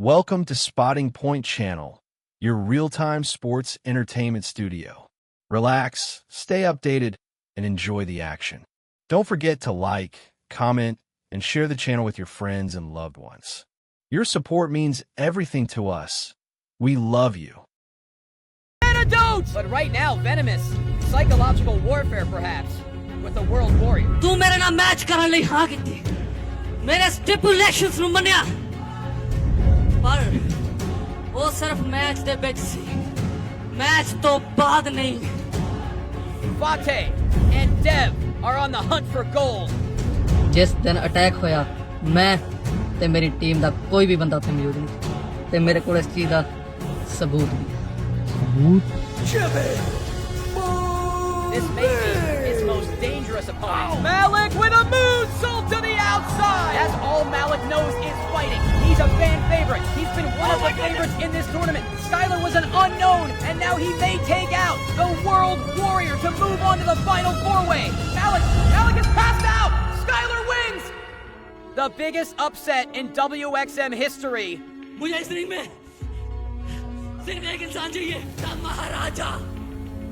Welcome to Spotting Point Channel, your real-time sports entertainment studio. Relax, stay updated, and enjoy the action. Don't forget to like, comment, and share the channel with your friends and loved ones. Your support means everything to us. We love you. Antidote! But right now, venomous. Psychological warfare, perhaps. With the World Warrior. तू मेरे ना match करने ਲਈ ਹਾਂ ਕੀਤੀ ਮੇਰੇ ਸਟਿਪੂਲੇਸ਼ਨਸ ਨੂੰ ਮੰਨਿਆ ਪਰ ਉਹ ਸਿਰਫ ਮੈਚ ਦੇ ਵਿੱਚ ਸੀ ਮੈਚ ਤੋਂ ਬਾਅਦ ਨਹੀਂ Fate and Dev are on the hunt for gold. ਜਿਸ ਦਿਨ ਅਟੈਕ ਹੋਇਆ ਮੈਂ ਤੇ ਮੇਰੀ ਟੀਮ ਦਾ ਕੋਈ ਵੀ ਬੰਦਾ ਉੱਥੇ ਮੌਜੂਦ ਨਹੀਂ ਤੇ ਮੇਰੇ ਕੋਲ ਇਸ ਚੀਜ਼ ਦਾ ਸਬੂਤ ਵੀ This may be his most dangerous opponent. Malik with a moonsault to the outside! As all Malik knows is fighting. He's a fan favorite. He's been one of the favorites in this tournament. Skylar was an unknown, and now he may take out the World Warrior to move on to the final four-way. Malik is passed out! Skylar wins! The biggest upset in WXM history. मुझे इस ring में सिर्फ एक इंसान चाहिए the Maharaja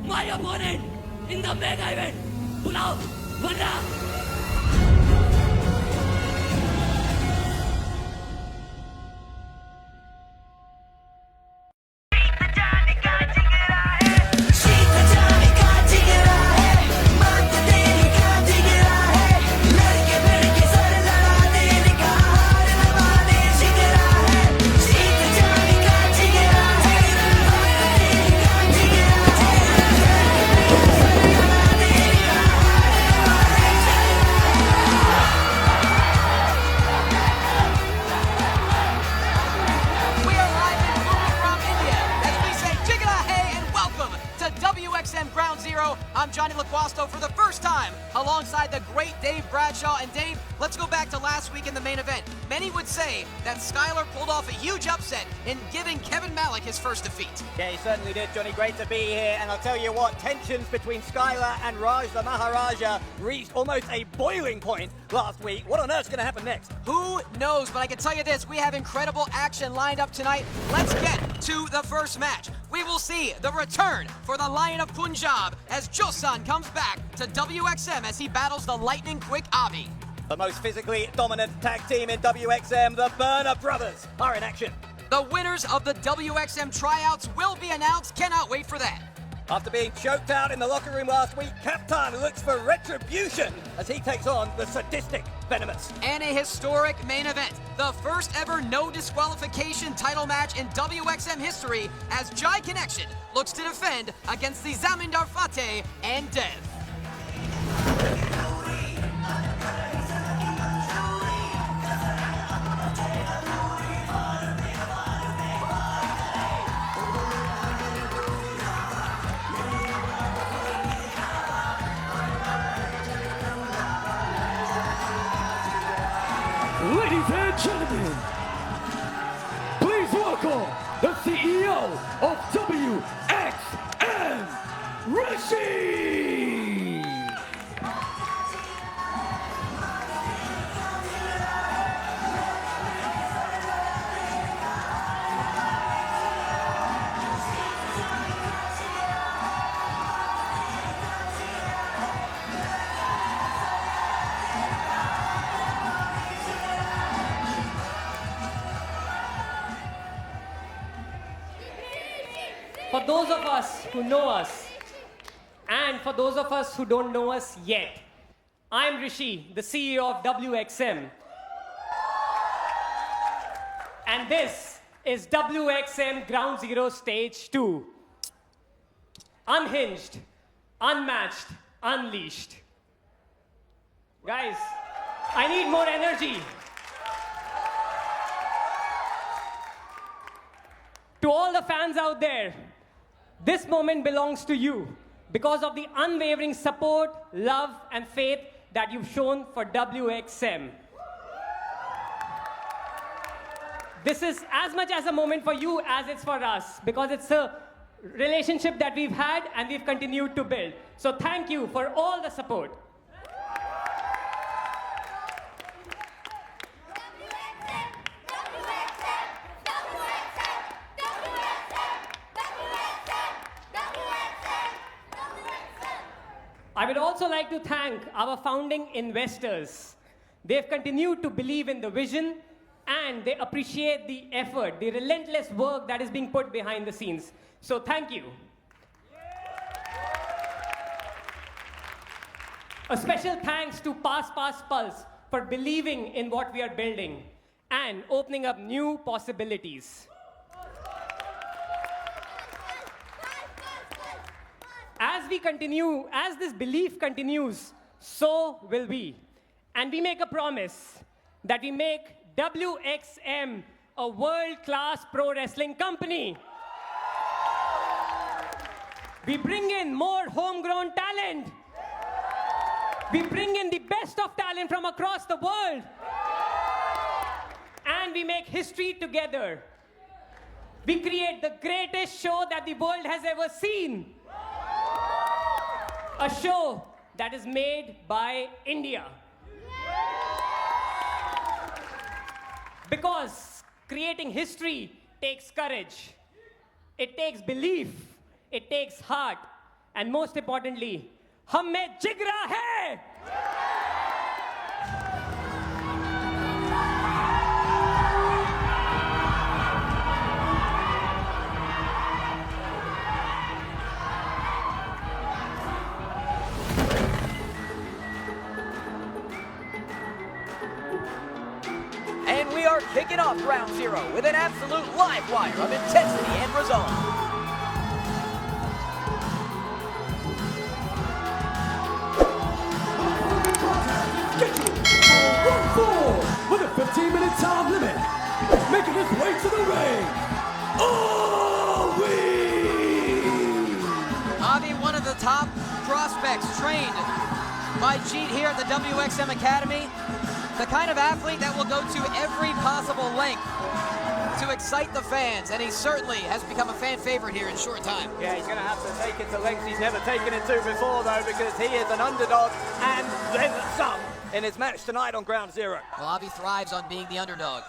my opponent in the mega event बुलाओ वरना For the first time, alongside the great Dave Bradshaw. And Dave, let's go back to last week in the main event. Many would say that Skylar pulled off a huge upset in giving Kevin Malik his first defeat. Yeah, he certainly did, Johnny. Great to be here. And I'll tell you what, tensions between Skylar and Raj the Maharaja reached almost a boiling point last week. What on earth's going to happen next? Who knows? But I can tell you this, we have incredible action lined up tonight. Let's get to the first match. We will see the return for the Lion of Punjab as Josan comes back to WXM as he battles the lightning-quick Avi. The most physically dominant tag team in WXM, the Burner Brothers, are in action. The winners of the WXM tryouts will be announced. Cannot wait for that. After being choked out in the locker room last week, Captain looks for retribution as he takes on the sadistic Venomous. And a historic main event. The first ever no disqualification title match in WXM history as Jai Connection looks to defend against the Zamindar Fateh and Dev. Ladies and gentlemen, please welcome the CEO of WXM, Rishi! For those of us who know us, and for those of us who don't know us yet, I'm Rishi, the CEO of WXM. And this is WXM Ground Zero Stage 2. Unhinged, unmatched, unleashed. Guys, I need more energy. To all the fans out there, this moment belongs to you because of the unwavering support, love, and faith that you've shown for WXM. This is as much as a moment for you as it's for us because it's a relationship that we've had and we've continued to build. So thank you for all the support. I would also like to thank our founding investors. They've continued to believe in the vision and they appreciate the effort, the relentless work that is being put behind the scenes. So thank you. A special thanks to Pulse for believing in what we are building and opening up new possibilities. As this belief continues, so will we. And we make a promise that we make WXM a world-class pro wrestling company. We bring in more homegrown talent. We bring in the best of talent from across the world. And we make history together. We create the greatest show that the world has ever seen. A show that is made by India. Because creating history takes courage. It takes belief. It takes heart. And most importantly, हम में जिगरा है. And we are kicking off round 0 with an absolute live wire of intensity and result. With a 15-minute time limit, making his way to the ring, Avi, one of the top prospects trained by Jeet here at the WXM Academy. The kind of athlete that will go to every possible length to excite the fans, and he certainly has become a fan favorite here in short time. Yeah, he's going to have to take it to lengths he's never taken it to before, though, because he is an underdog and then some in his match tonight on Ground Zero. Well, Avi thrives on being the underdog.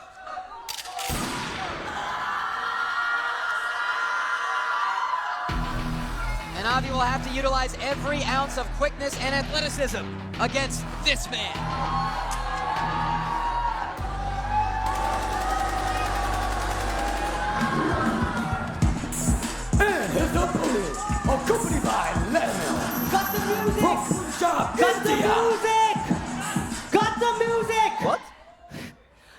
And Avi will have to utilize every ounce of quickness and athleticism against this man. and his opponent, accompanied by Letterman. Got the music! Got Got the music! Got the music! What?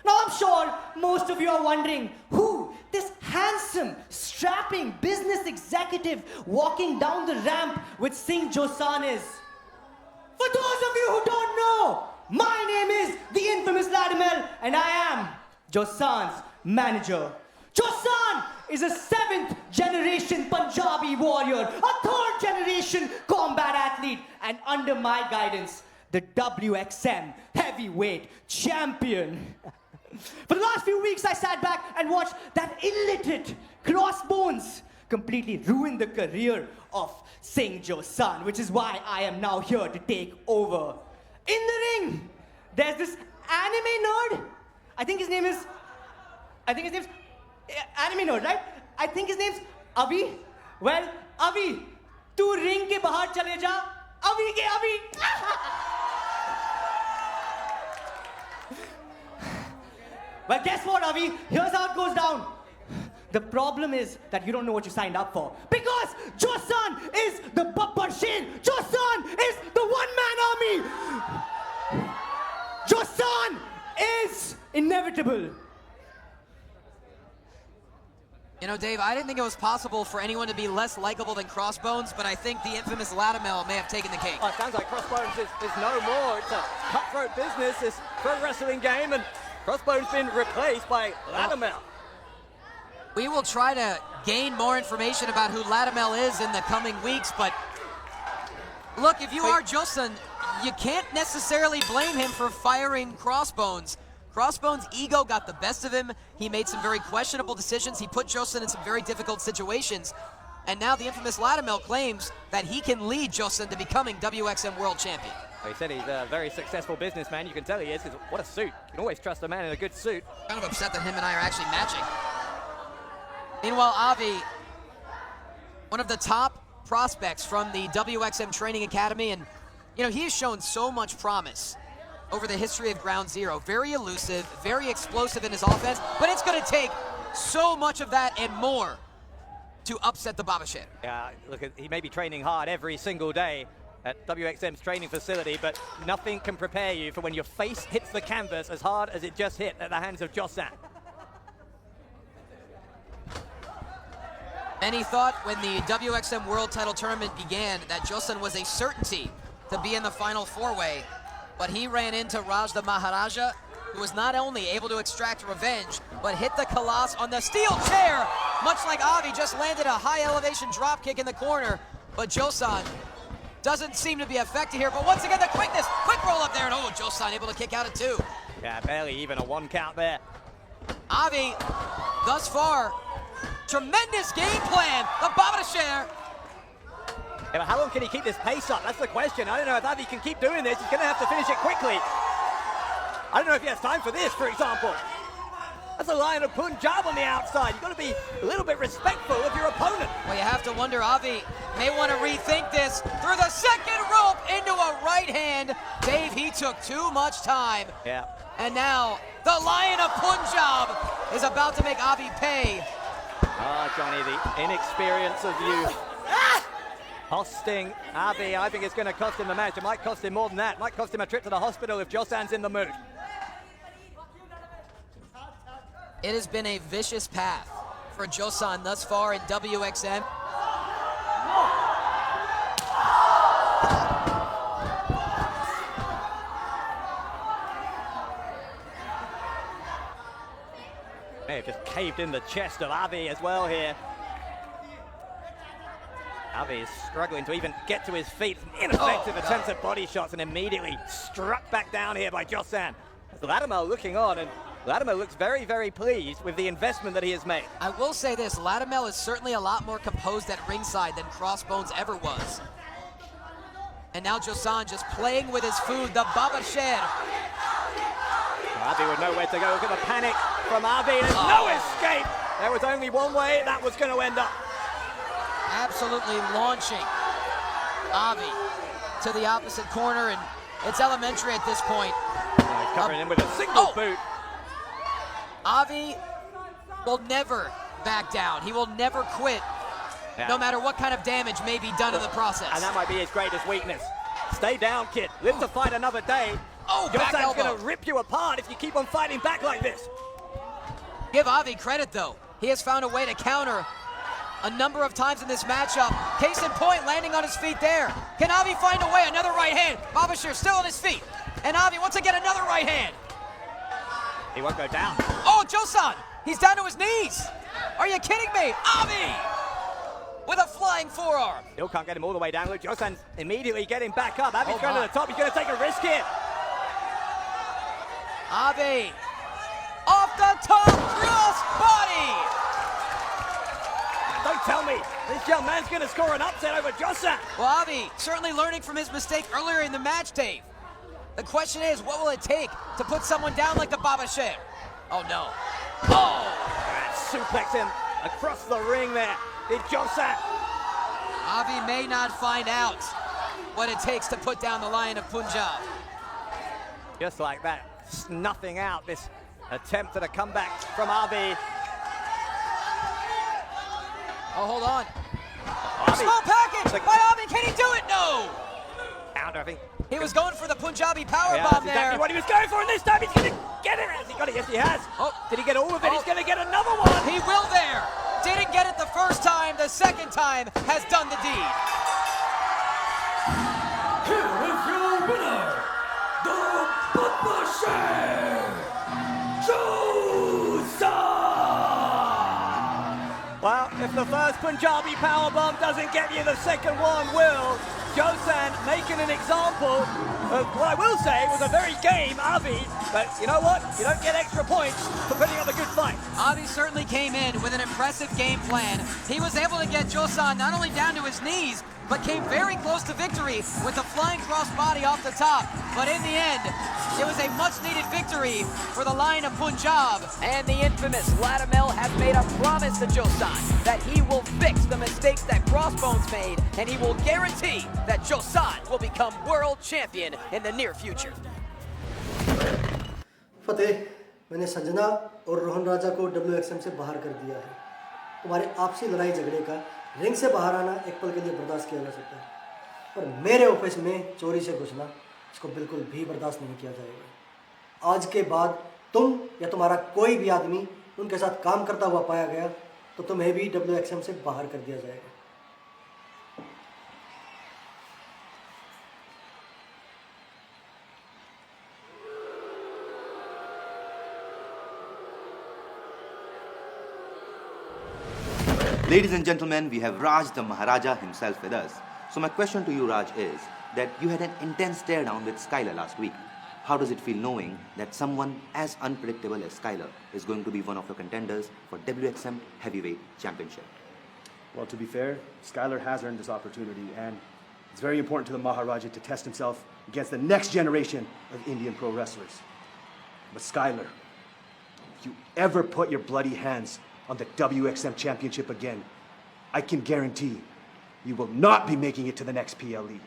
Now I'm sure most of you are wondering who this handsome, strapping business executive walking down the ramp with Singh Josan is. For those of you who don't know, my name is the infamous Latimer and I am Josan's manager. Josan is a 7th generation Punjabi warrior, a 3rd generation combat athlete, and under my guidance, the WXM heavyweight champion. For the last few weeks, I sat back and watched that illiterate Crossbones completely ruin the career of Singh Josan, which is why I am now here to take over. In the ring, there's this anime nerd. I think his name's anime nerd, right? I think his name's Avi. Well, Avi, tu ring ke bahar chale ja. Avi ke Avi. Well, guess what, Avi? Here's how it goes down. The problem is that you don't know what you signed up for. Because Josan is the Babbar Sher. Josan is the one-man army. Josan is inevitable. You know, Dave, I didn't think it was possible for anyone to be less likable than Crossbones, but I think the infamous Latimer may have taken the cake. Oh, it sounds like Crossbones is no more. It's a cutthroat business, this pro wrestling game, and Crossbones been replaced by Latimer. We will try to gain more information about who Latimer is in the coming weeks, but look, if you are Josan, you can't necessarily blame him for firing Crossbones. Crossbones' ego got the best of him. He made some very questionable decisions. He put Josan in some very difficult situations. And now the infamous Latimer claims that he can lead Josan to becoming WXM World Champion. Well, he said he's a very successful businessman. You can tell he is, because what a suit. You can always trust a man in a good suit. Kind of upset that him and I are actually matching. Meanwhile, Avi, one of the top prospects from the WXM Training Academy, and You know, he has shown so much promise over the history of Ground Zero. Very elusive, very explosive in his offense, but it's going to take so much of that and more to upset the Babasher. Yeah, look, he may be training hard every single day at WXM's training facility, but nothing can prepare you for when your face hits the canvas as hard as it just hit at the hands of Josan. Many thought when the WXM World Title Tournament began that Josan was a certainty to be in the final four-way, but he ran into Raj the Maharaja, who was not only able to extract revenge, but hit the Colossus on the steel chair, much like Avi just landed a high-elevation dropkick in the corner, but Josan doesn't seem to be affected here, but once again, the quickness, quick roll up there, and oh, Josan able to kick out at 2. Yeah, barely even a 1 count there. Avi, thus far, tremendous game plan, the Babasher. Yeah, but how long can he keep this pace up? That's the question. I don't know if Avi can keep doing this. He's going to have to finish it quickly. I don't know if he has time for this, for example. That's a Lion of Punjab on the outside. You've got to be a little bit respectful of your opponent. Well, you have to wonder, Avi may want to rethink this through the second rope into a right hand. Dave, he took too much time. Yeah. And now the Lion of Punjab is about to make Avi pay. Ah, Johnny, the inexperience of youth. Costing Avi. I think it's going to cost him the match. It might cost him more than that. It might cost him a trip to the hospital if Josan's in the mood. It has been a vicious path for Josan thus far in WXM. May have just caved in the chest of Avi as well here. Avi is struggling to even get to his feet. Ineffective attempts at body shots and immediately struck back down here by Josan. Latimer looking on, and Latimer looks very, very pleased with the investment that he has made. I will say this, Latimer is certainly a lot more composed at ringside than Crossbones ever was. And now Josan just playing with his food, the Babasher. Avi with nowhere to go. Look at the panic from Avi. There's no escape. There was only one way that was going to end up. Absolutely launching Avi to the opposite corner, and it's elementary at this point. He's covering him with a single boot. Avi will never back down. He will never quit, no matter what kind of damage may be done in the process. And that might be his greatest weakness. Stay down, kid. Live to fight another day. Back elbow. Josan's going to rip you apart if you keep on fighting back like this. Give Avi credit, though. He has found a way to counter a number of times in this matchup. Case in point, landing on his feet there. Can Avi find a way? Another right hand. Babasher still on his feet. And Avi once again another right hand. He won't go down. Oh, Josan, he's down to his knees. Are you kidding me? Avi with a flying forearm. Still can't get him all the way down. Look, Josan's immediately getting back up. Avi's going to the top. He's going to take a risk here. Avi off the top, cross body. Don't tell me this young man's going to score an upset over Josan. Well, Avi certainly learning from his mistake earlier in the match, Dave. The question is, what will it take to put someone down like the Babasher? Oh, no. Oh! Suplex him across the ring there. Did Josan. Avi may not find out what it takes to put down the Lion of Punjab. Just like that, snuffing out this attempt at a comeback from Avi. Oh, hold on. Avi. Small package by Avi. Can he do it? No. Counter, I think. He was going for the Punjabi powerbomb That's there. exactly what he was going for, and this time he's going to get it. Has he got it? Yes, he has. Oh. Did he get all of it? He's going to get another one. He will there. Didn't get it the first time. The second time has done the deed. Here is your winner, the Babasher, Josan! Well, if the first Punjabi powerbomb doesn't get you, the second one will. Josan making an example of what I will say was a very game Avi, but you know what? You don't get extra points for putting up a good fight. Avi certainly came in with an impressive game plan. He was able to get Josan not only down to his knees, but came very close to victory with the flying crossbody off the top. But in the end, it was a much-needed victory for the Lion of Punjab. And the infamous Latimer has made a promise to Josan that he will fix the mistakes that crossbones made, and he will guarantee that Josan will become world champion in the near future. फतेह, मैंने संजना और रोहन राजा को WXM से बाहर कर दिया है। तुम्हारे आपसी लड़ाई झगड़े का रिंग से बाहर आना एक पल के लिए बर्दाश्त किया जा सकता है, पर मेरे ऑफिस में चोरी से घुसना इसको बिल्कुल भी बर्दाश्त नहीं किया जाएगा। आज के बाद तुम या तुम्हारा कोई भी आदमी उनके साथ काम करता हुआ पाया गया तो तुम्हें भी WXM से बाहर कर दिया जाएगा। Ladies and gentlemen, we have Raj the Maharaja himself with us. So my question to you, Raj, is that you had an intense stare down with Skylar last week. How does it feel knowing that someone as unpredictable as Skylar is going to be one of your contenders for WXM Heavyweight Championship? Well, to be fair, Skylar has earned this opportunity, and it's very important to the Maharaja to test himself against the next generation of Indian pro wrestlers. But Skylar, if you ever put your bloody hands on the WXM Championship again, I can guarantee you will not be making it to the next PLE.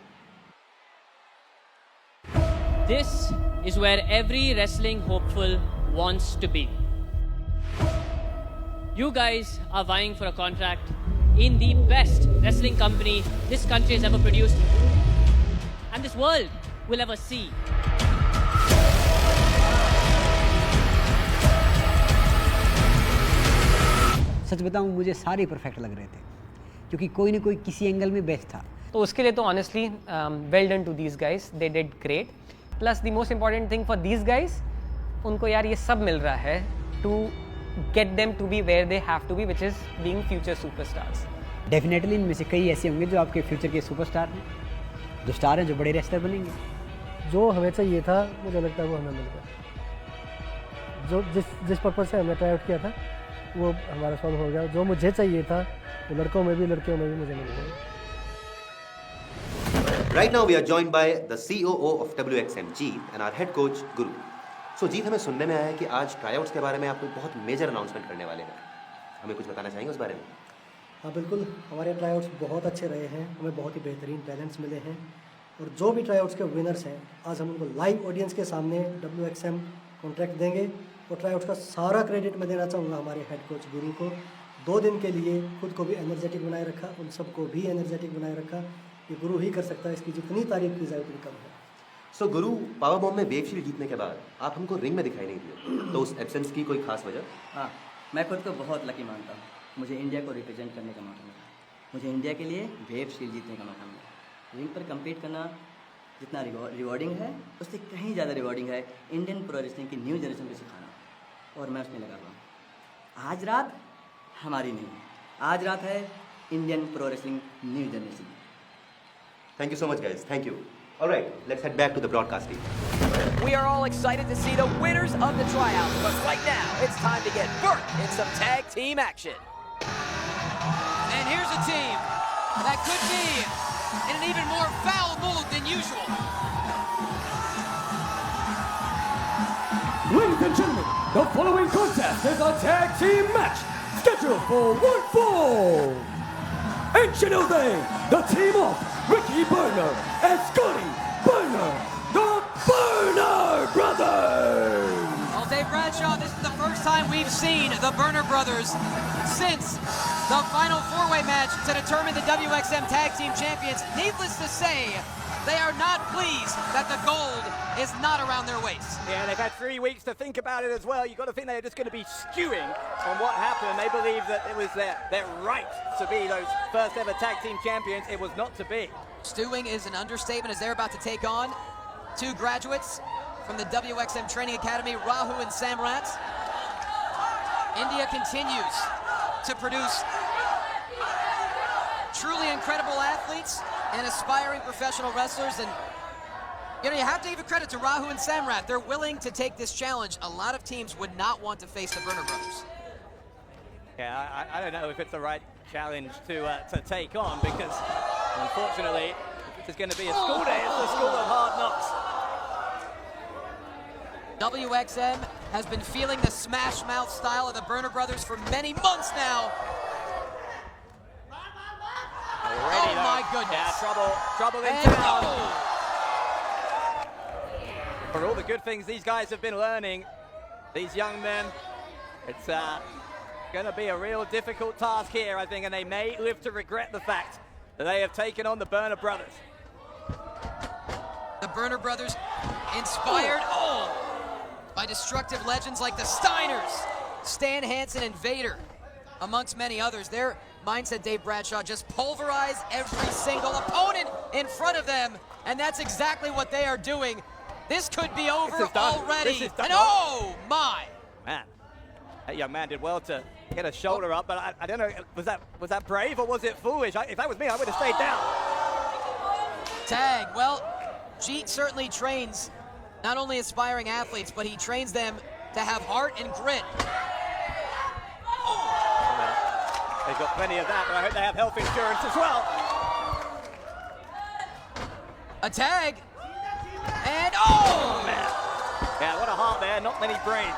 This is where every wrestling hopeful wants to be. You guys are vying for a contract in the best wrestling company this country has ever produced and this world will ever see. सच बताऊं, मुझे सारे perfect लग रहे थे क्योंकि कोई ना कोई किसी एंगल में बेस्ट था। तो उसके लिए तो honestly well done to these guys, they did great. Plus the most important thing for these guys, उनको यार ये सब मिल रहा है to get them to be where they have to be, which is being future superstars. Definitely इनमें से कई ऐसे होंगे जो आपके फ्यूचर के सुपरस्टार हैं, जो स्टार हैं, जो बड़े रेस्लर बनेंगे। जो हमें चाहिए था मुझे लगता है वो हमें मिल गया। जो जिस पर्पज़ से हमने ट्राई आउट किया था वो हमारा सॉल्व हो गया। जो मुझे चाहिए था वो लड़कों में भी लड़कियों में भी मुझे मिल गया। Right now we are joined by the COO of WXM, Jeet, and our head coach, Guru. So Jeet, हमें सुनने में आया है कि आज ट्राईआउट्स के बारे में आप कोई बहुत मेजर अनाउंसमेंट करने वाले हैं। हमें कुछ बताना चाहेंगे उस बारे में? हाँ बिल्कुल, हमारे ट्राईआउट्स बहुत अच्छे रहे हैं, हमें बहुत ही बेहतरीन टैलेंट्स मिले हैं और जो भी ट्राईआउट्स के विनर्स हैं आज हम उनको लाइव ऑडियंस के सामने WXM कॉन्ट्रैक्ट देंगे। और ट्राईआउट्स का सारा क्रेडिट मैं देना चाहूँगा हमारे हेड कोच गुरु को। 2 दिन के लिए खुद को भी एनर्जेटिक बनाए रखा, उन सबको भी एनर्जेटिक बनाए रखा। ये गुरु ही कर सकता है, इसकी जितनी तारीफ की जाए उतनी कम है। सो गुरु, पावर बॉम्ब में वेव शील्ड जीतने के बाद आप हमको रिंग में दिखाई नहीं दिए, तो उस एब्सेंस की कोई खास वजह? हाँ, मैं खुद को बहुत लकी मानता हूँ, मुझे इंडिया को रिप्रेजेंट करने का मौका मिला। मुझे इंडिया के लिए वेव शील्ड जीतने का मौका मिला। रिंग पर कम्पीट करना जितना रिवॉर्डिंग है उससे कहीं ज़्यादा रिवॉर्डिंग है इंडियन प्रो रेसलिंग की न्यू जनरेशन को सिखाना, और मैं उसमें लगा हुआ हूँ। आज रात हमारी नहीं, आज रात है Indian pro wrestling new generation. Thank you so much, guys. Thank you. All right, let's head back to the broadcasting. We are all excited to see the winners of the tryouts, but right now it's time to get burnt in some tag team action. And here's a team that could be in an even more foul mood than usual. Ladies and gentlemen, the following contest is a tag team match scheduled for one fall. Introducing the team of Ricky Burner and Scotty Burner, the Burner Brothers. Well, Dave Bradshaw, this is the first time we've seen the Burner Brothers since the final 4-way match to determine the WXM Tag Team Champions. Needless to say, they are not pleased that the gold is not around their waist. Yeah, they've had 3 weeks to think about it as well. You've got to think they're just going to be stewing on what happened. They believe that it was their right to be those first ever tag team champions. It was not to be. Stewing is an understatement as they're about to take on 2 graduates from the WXM Training Academy, Rahu and Samrat. India continues to produce truly incredible athletes and aspiring professional wrestlers, and you know, you have to give credit to Rahu and Samrat. They're willing to take this challenge. A lot of teams would not want to face the Burner Brothers. Yeah, I don't know if it's the right challenge to take on, because unfortunately this is going to be a school day. It's the school of hard knocks. WXM has been feeling the smash mouth style of the Burner Brothers for many months now. Ready, oh my goodness. Yeah, trouble in And town. oh. For all the good things these guys have been learning, these young men, it's going to be a real difficult task here, I think, and they may live to regret the fact that they have taken on the Burner brothers. The Burner brothers inspired by destructive legends like the Steiners, Stan Hansen and Vader, amongst many others. Their mindset, Dave Bradshaw, just pulverize every single opponent in front of them, and that's exactly what they are doing. This could be over already. And oh my! Man, that young man did well to get a shoulder up, but I don't know, was that brave or was it foolish? If that was me, I would have stayed down. Tag, well, Jeet certainly trains not only aspiring athletes, but he trains them to have heart and grit. They've got plenty of that, but I hope they have health insurance as well. A tag, and oh! Man. Yeah, what a heart there, not many brains.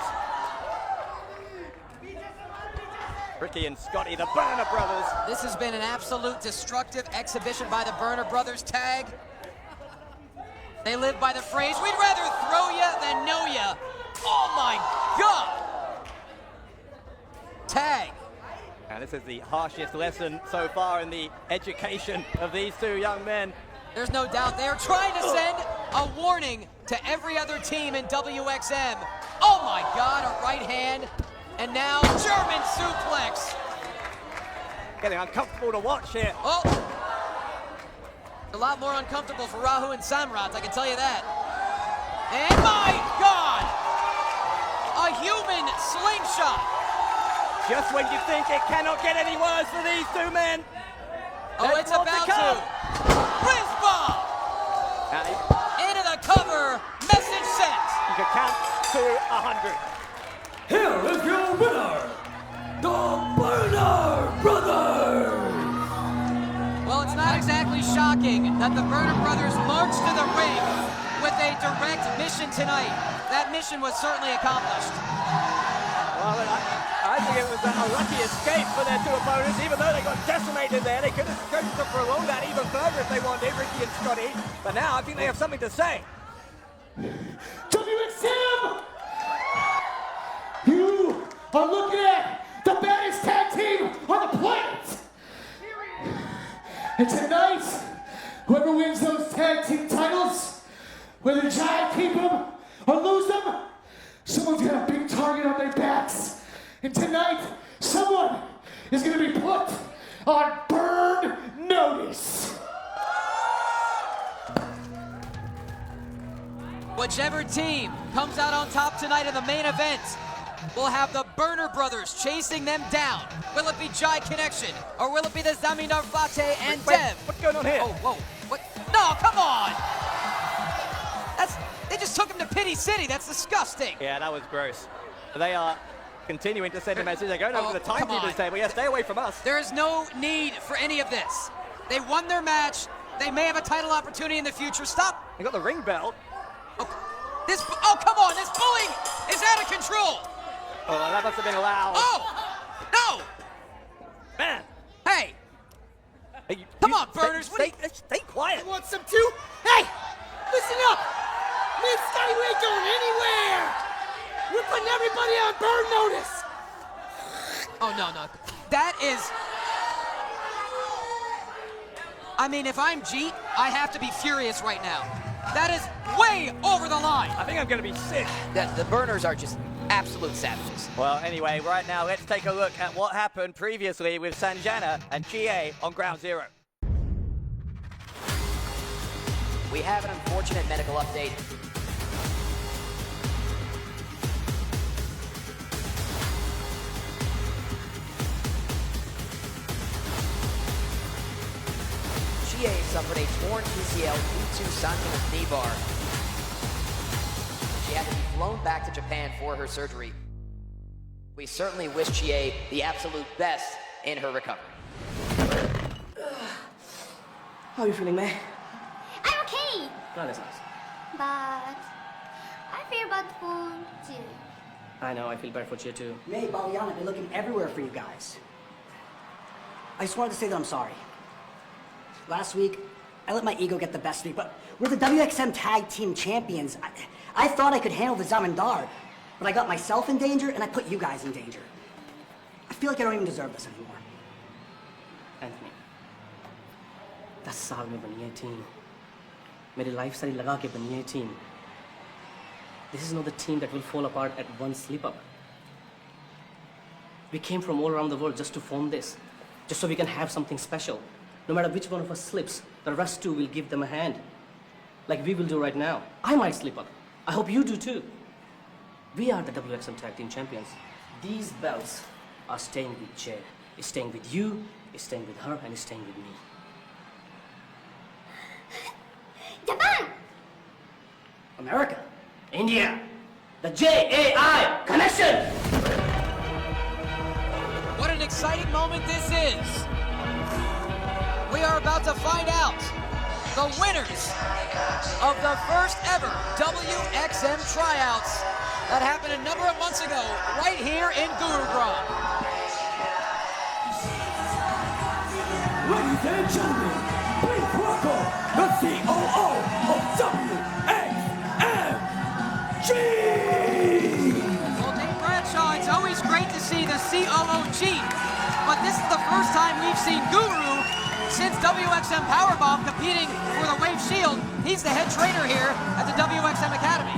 Ricky and Scotty, the Burner brothers. This has been an absolute destructive exhibition by the Burner brothers. Tag. They live by the phrase, we'd rather throw ya than know ya. Oh my God! Tag. And this is the harshest lesson so far in the education of these two young men. There's no doubt they are trying to send a warning to every other team in WXM. Oh my God, a right hand. And now German suplex. Getting uncomfortable to watch here. Oh, a lot more uncomfortable for Rahu and Samrat, I can tell you that. And my God, a human slingshot. Just when you think it cannot get any worse for these two men. Oh, it's about to. Whiz bomb. Into the cover, message sent. You can count to 100. Here is your winner, the Burner Brothers! Well, it's not exactly shocking that the Burner brothers marched to the ring with a direct mission tonight. That mission was certainly accomplished. Well, I think it was a lucky escape for their two opponents. Even though they got decimated there, they could have chosen to prolong that even further if they wanted, Ricky and Scotty. But now I think they have something to say. WXM! You are looking at the baddest tag team on the planet! And tonight, whoever wins those tag team titles, whether the Giant keep them or lose them, someone's got a big target on their backs. And tonight, someone is going to be put on burn notice. Whichever team comes out on top tonight in the main event will have the Burner brothers chasing them down. Will it be Jai Connection or will it be the Zaminar Vate and Dev? What's going on here? Oh, whoa, what? No, come on! They just took him to Pity City. That's disgusting. Yeah, that was gross. They are continuing to send a message. They're going over to the timekeeper's table. Yeah, stay away from us. There is no need for any of this. They won their match. They may have a title opportunity in the future. Stop. They got the ring belt. Oh, come on. This bullying is out of control. Oh, that must have been loud. Oh, no. Man. Hey. Come on, Burners. Stay quiet. You want some too? Hey, listen up. Me and Scotty, we ain't going anywhere. We're putting everybody on burn notice. Oh, no. That is... I mean, if I'm Jeet, I have to be furious right now. That is way over the line. I think I'm going to be sick. The Burners are just absolute savages. Well, anyway, right now, let's take a look at what happened previously with Sanjana and GA on Ground Zero. We have an unfortunate medical update. GA suffered a torn PCL due to Sanjana's knee bar. She had to be flown back to Japan for her surgery. We certainly wish GA the absolute best in her recovery. How are you feeling, man? I'm okay, God, that's nice. but I fear bad for Jill. I know, I feel bad for Chia too. May, Baliana, been looking everywhere for you guys. I just wanted to say that I'm sorry. Last week, I let my ego get the best of me, but we're the WXM Tag Team Champions. I thought I could handle the Zamindar, but I got myself in danger and I put you guys in danger. I feel like I don't even deserve this anymore. Anthony, 10 साल में बनी है team, मेरी life सारी लगा के बनी है team. This is not the team that will fall apart at one slip up. We came from all around the world just to form this, just so we can have something special. No matter which one of us slips, the rest too will give them a hand, like we will do right now. I might slip up. I hope you do too. We are the WXM Tag Team Champions. These belts are staying with Jay. It's staying with you, it's staying with her, and it's staying with me. Japan! America, India, the JAI connection! What an exciting moment this is. We are about to find out the winners of the first ever WXM tryouts that happened a number of months ago right here in Gurugram. Ladies and gentlemen, please welcome the COO of WXM, Well, Dave Bradshaw, it's always great to see the COO cheat, but this is the first time we've seen Guru since WXM Powerbomb competing for the Wave Shield. He's the head trainer here at the WXM Academy.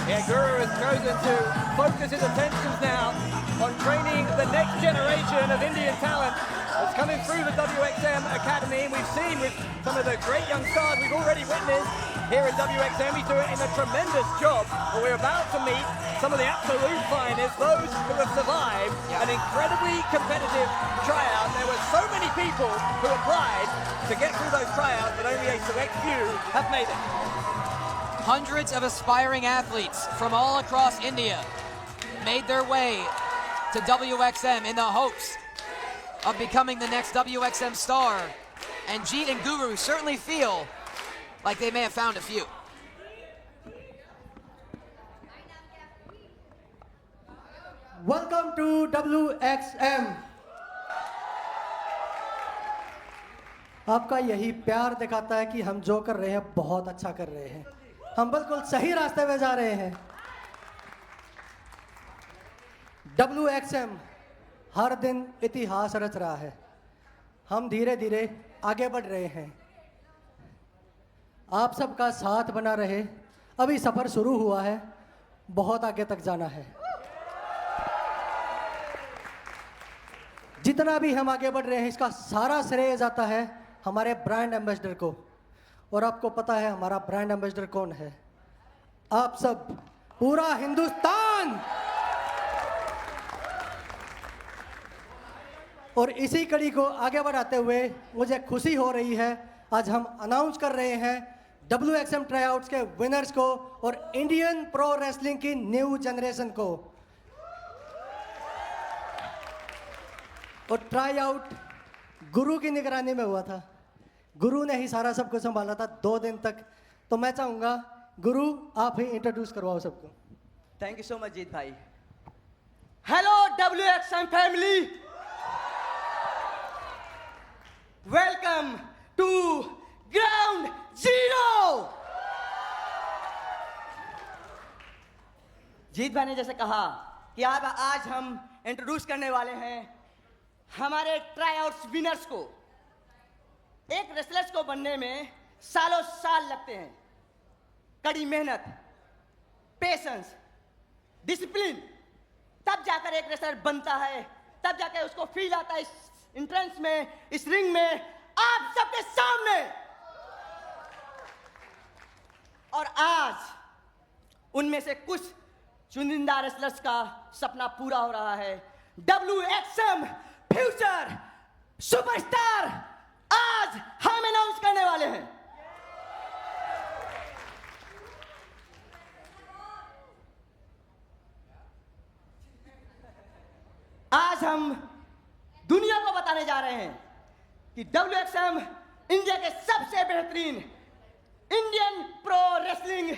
Yeah, Guru has chosen to focus his attentions now on training the next generation of Indian talent that's coming through the WXM Academy. We've seen with some of the great young stars we've already witnessed here at WXM, he's doing a tremendous job. But we're about to meet some of the absolute finest, those who have survived an incredibly competitive tryout. There were so many people who applied to get through those tryouts, but only a select few have made it. Hundreds of aspiring athletes from all across India made their way to WXM in the hopes of becoming the next WXM star. And Jeet and Guru certainly feel like they may have found a few. Welcome to WXM. आपका यही प्यार दिखाता है कि हम जो कर रहे हैं बहुत अच्छा कर रहे हैं. हम बिल्कुल सही रास्ते में जा रहे हैं. WXM हर दिन इतिहास रच रहा है. हम धीरे धीरे आगे बढ़ रहे हैं. आप सबका साथ बना रहे. अभी सफर शुरू हुआ है, बहुत आगे तक जाना है. जितना भी हम आगे बढ़ रहे हैं इसका सारा श्रेय जाता है हमारे ब्रांड एम्बेसडर को. और आपको पता है हमारा ब्रांड एम्बेसडर कौन है? आप सब, पूरा हिंदुस्तान. और इसी कड़ी को आगे बढ़ाते हुए मुझे खुशी हो रही है. आज हम अनाउंस कर रहे हैं WXM ट्राईआउट्स के विनर्स को और इंडियन प्रो रेसलिंग की न्यू जनरेशन को. और ट्राईआउट गुरु की निगरानी में हुआ था. गुरु ने ही सारा सबको संभाला था 2 दिन तक. तो मैं चाहूंगा गुरु आप ही इंट्रोड्यूस करवाओ सबको. Thank you so much Jeet भाई. Hello WXM family, welcome to ground zero. Jeet भाई ने जैसे कहा कि आज हम इंट्रोड्यूस करने वाले हैं हमारे ट्राईआउट्स विनर्स को. एक रेसलर्स को बनने में सालों साल लगते हैं. कड़ी मेहनत, पेशेंस, डिसिप्लिन, तब जाकर एक रेसलर बनता है. तब जाकर उसको फील आता है इस एंट्रेंस में, इस रिंग में, आप सबके सामने. और आज उनमें से कुछ चुनिंदा रेसलर्स का सपना पूरा हो रहा है. WXM फ्यूचर सुपरस्टार आज हम अनाउंस करने वाले हैं. आज हम दुनिया को बताने जा रहे हैं कि WXM इंडिया के सबसे बेहतरीन Indian pro wrestling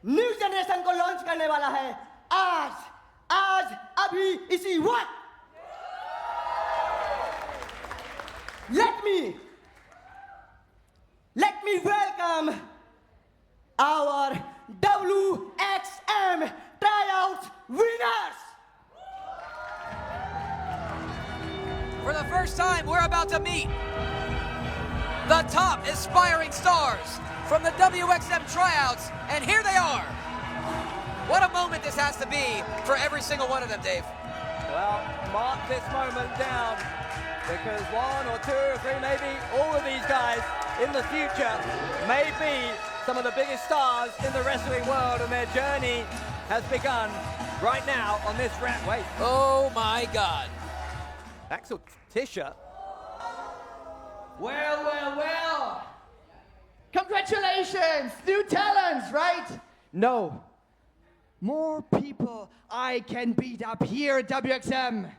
new generation को लॉन्च करने वाला है. आज अभी इसी वक्त. For the first time, we're about to meet the top aspiring stars from the WXM tryouts, and here they are. What a moment this has to be for every single one of them, Dave. Well, mark this moment down, because one or two or three, maybe all of these guys in the future may be some of the biggest stars in the wrestling world, and their journey has begun right now on this ramp. Wait. Oh my God. Axel Tischer. Well, well, well. Congratulations, new talents, right? No. More people I can beat up here at WXM.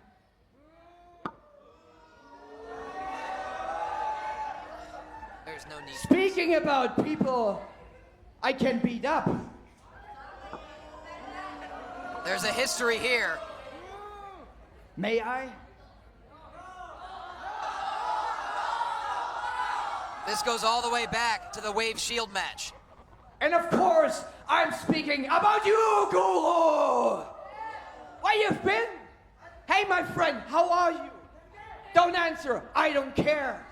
There's no need. Speaking about people I can beat up. There's a history here. May I? This goes all the way back to the Wave Shield match. And of course, I'm speaking about you, Guru! Where you've been? Hey, my friend, how are you? Don't answer, I don't care.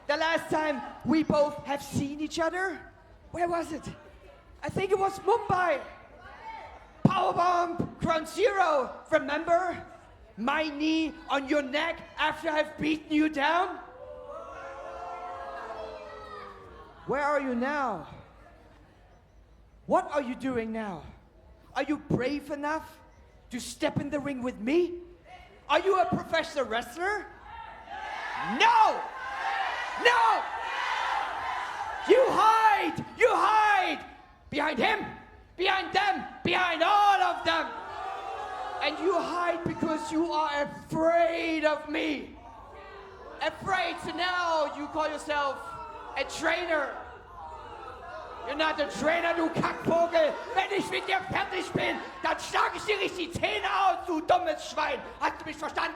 The last time we both have seen each other, where was it? I think it was Mumbai. Powerbomb, Ground Zero, remember? My knee on your neck after I've beaten you down? Where are you now? What are you doing now? Are you brave enough to step in the ring with me? Are you a professional wrestler? No! No! You hide! You hide! Behind him, behind them, behind all of them! And you hide because you are afraid of me. Afraid, so now you call yourself a trainer. You're not a trainer, du Kackvogel. Wenn ich mit dir fertig bin, dann schlage ich dir richtig die Zähne aus, du dummes Schwein. Hast du mich verstanden?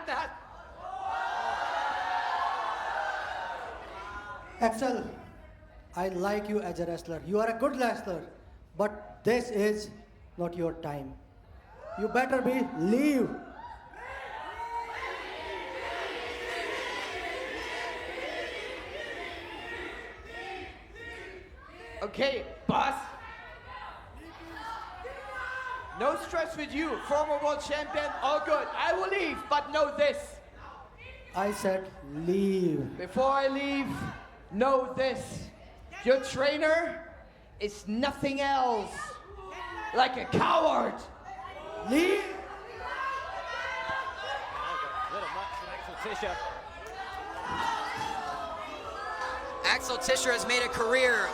Axel, I like you as a wrestler. You are a good wrestler, but this is not your time. You better leave. Okay, boss. No stress with you, former world champion, all good. I will leave, but know this. I said leave. Before I leave, know this. Your trainer is nothing else like a coward. Leave. A little much from Axel Tischer. Axel Tischer has made a career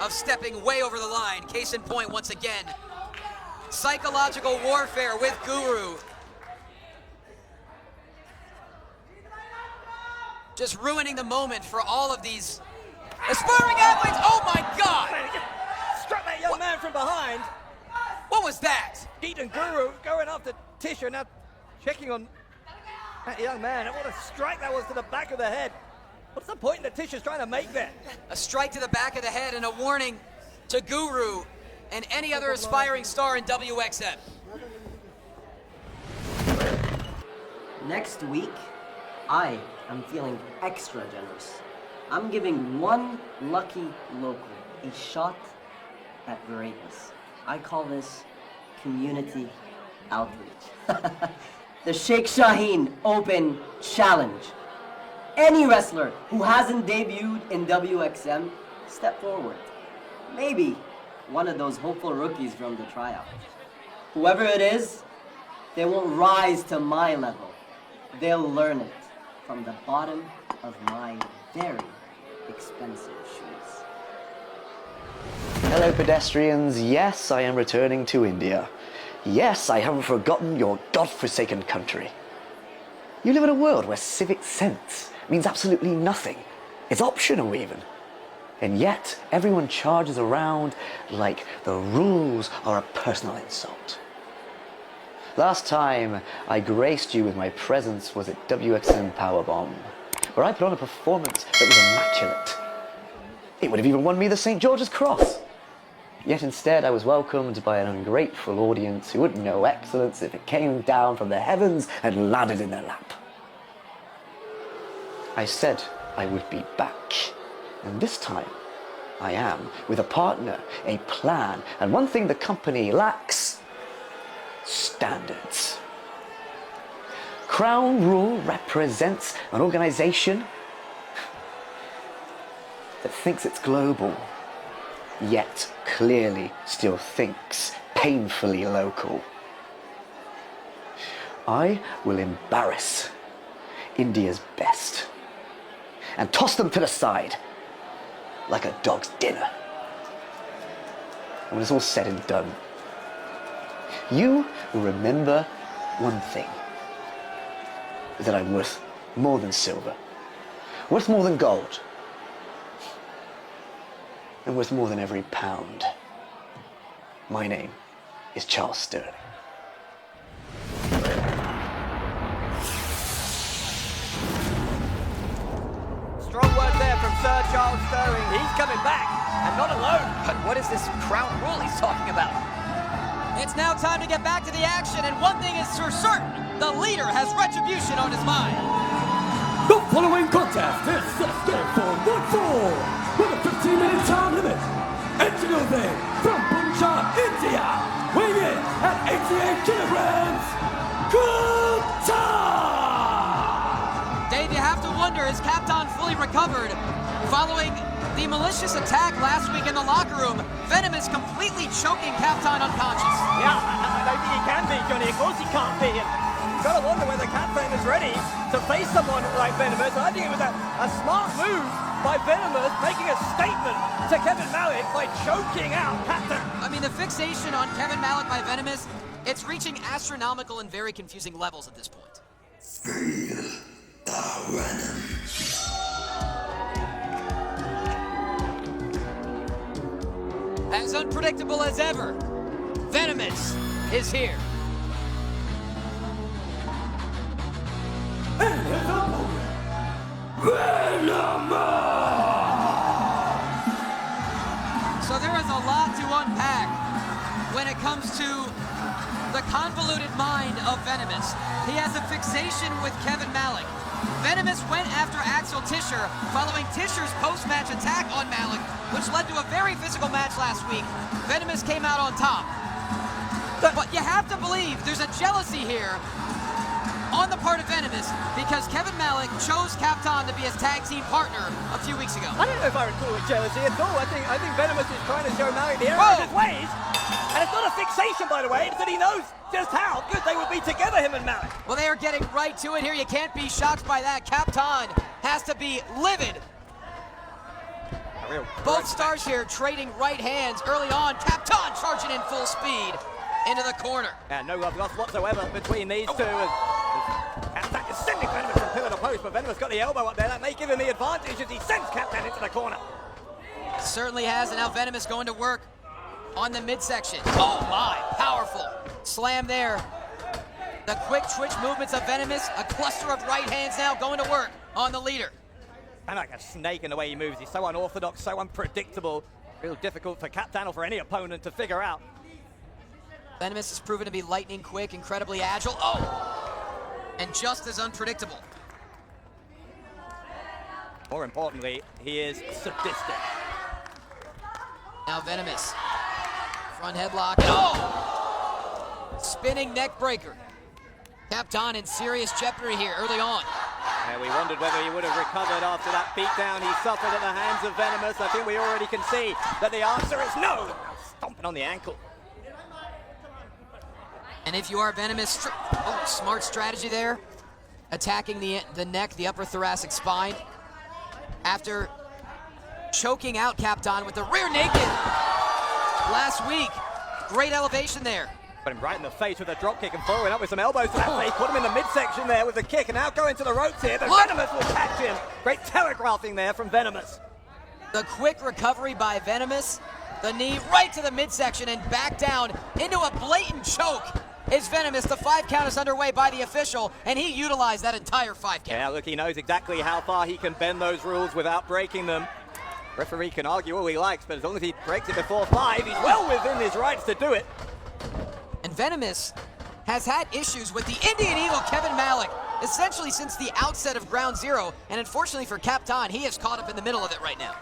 of stepping way over the line. Case in point, once again, psychological warfare with Guru. Just ruining the moment for all of these aspiring athletes. Oh my God! Struck that young man from behind. What was that? Geet and Guru going after Tischer, now checking on that young man. And what a strike that was to the back of the head. What's the point that Tischer's trying to make there? A strike to the back of the head and a warning to Guru and any other aspiring star in WXM. Next week, I am feeling extra generous. I'm giving one lucky local a shot at greatness. I call this community outreach. The Sheikh Shaheen Open Challenge. Any wrestler who hasn't debuted in WXM, step forward. Maybe one of those hopeful rookies from the tryout. Whoever it is, they won't rise to my level. They'll learn it from the bottom of my very expensive shoes. Hello pedestrians, yes, I am returning to India. Yes, I haven't forgotten your godforsaken country. You live in a world where civic sense means absolutely nothing. It's optional even. And yet, everyone charges around like the rules are a personal insult. Last time I graced you with my presence was at WXM Powerbomb, where I put on a performance that was immaculate. It would have even won me the St. George's Cross. Yet instead I was welcomed by an ungrateful audience who wouldn't know excellence if it came down from the heavens and landed in their lap. I said I would be back. And this time, I am, with a partner, a plan, and one thing the company lacks: standards. Crown Rule represents an organization that thinks it's global, yet clearly still thinks painfully local. I will embarrass India's best and toss them to the side like a dog's dinner. And when it's all said and done, you will remember one thing: that I'm worth more than silver, worth more than gold, and worth more than every pound. My name is Charles Sterling. Strong word there from Sir Charles Sterling. He's coming back, and not alone. But what is this Crown Rule he's talking about? It's now time to get back to the action, and one thing is for certain: the leader has retribution on his mind. The following contest is set for 1-4 with a 15-minute time limit. Engineer from Punjab, India, weighing in at 88 kilograms, Kaptan! Dave, you have to wonder, is Kaptan fully recovered? Following the malicious attack last week in the locker room, Venom is completely choking Kaptan unconscious. Yeah, I don't think he can be, Johnny. Of course he can't be. You've got to wonder whether Kaptan is ready to face someone like Venomous. I think it was a smart move by Venomous, making a statement to Kevin Malik by choking out Kaptan. I mean, the fixation on Kevin Malik by Venomous, it's reaching astronomical and very confusing levels at this point. As unpredictable as ever, Venomous is here. And his opponent, So there is a lot to unpack when it comes to the convoluted mind of Venomous. He has a fixation with Kevin Malik. Venomous went after Axel Tischer following Tischer's post-match attack on Malik, which led to a very physical match last week. Venomous came out on top. But you have to believe there's a jealousy here on the part of Venomous because Kevin Malik chose Kaptan to be his tag team partner a few weeks ago. I don't know if I recall it jealousy at all. I think Venomous is trying to show Malik the error of his ways. And it's not a fixation, by the way. It's that he knows just how good they would be together, him and Malik. Well, they are getting right to it here. You can't be shocked by that. Kaptan has to be livid. Both stars here trading right hands early on. Kaptan charging in full speed into the corner. And no love lost whatsoever between these two. Kaptan is sending Venomous from pillar to post, but Venomous got the elbow up there. That may give him the advantage as he sends Kaptan into the corner. Certainly has, and now Venomous going to work on the midsection. Oh my, powerful slam there. The quick twitch movements of Venomous, a cluster of right hands now going to work on the leader. And like a snake in the way he moves. He's so unorthodox, so unpredictable. Real difficult for Kaptan or for any opponent to figure out. Venomous has proven to be lightning quick, incredibly agile. Oh! And just as unpredictable. More importantly, he is sadistic. Now Venomous. Front headlock. Oh! Spinning neck breaker. Kaptan in serious jeopardy here early on. And we wondered whether he would have recovered after that beatdown he suffered at the hands of Venomous. I think we already can see that the answer is no. Stomping on the ankle. And if you are Venomous, smart strategy there. Attacking the neck, the upper thoracic spine. After choking out Kaptan with the rear naked last week. Great elevation there. Put him right in the face with a drop kick and following up with some elbows to that face. Put him in the midsection there with the kick and now going to the ropes here. But Venomous will catch him. Great telegraphing there from Venomous. The quick recovery by Venomous. The knee right to the midsection and back down into a blatant choke is Venomous. The 5 count is underway by the official, and he utilized that entire 5 count. Yeah, look, he knows exactly how far he can bend those rules without breaking them. Referee can argue all he likes, but as long as he breaks it before 5, he's well within his rights to do it. And Venomous has had issues with the Indian Eagle, Kevin Malik. essentially since the outset of Ground Zero, and unfortunately for Captain, he is caught up in the middle of it right now.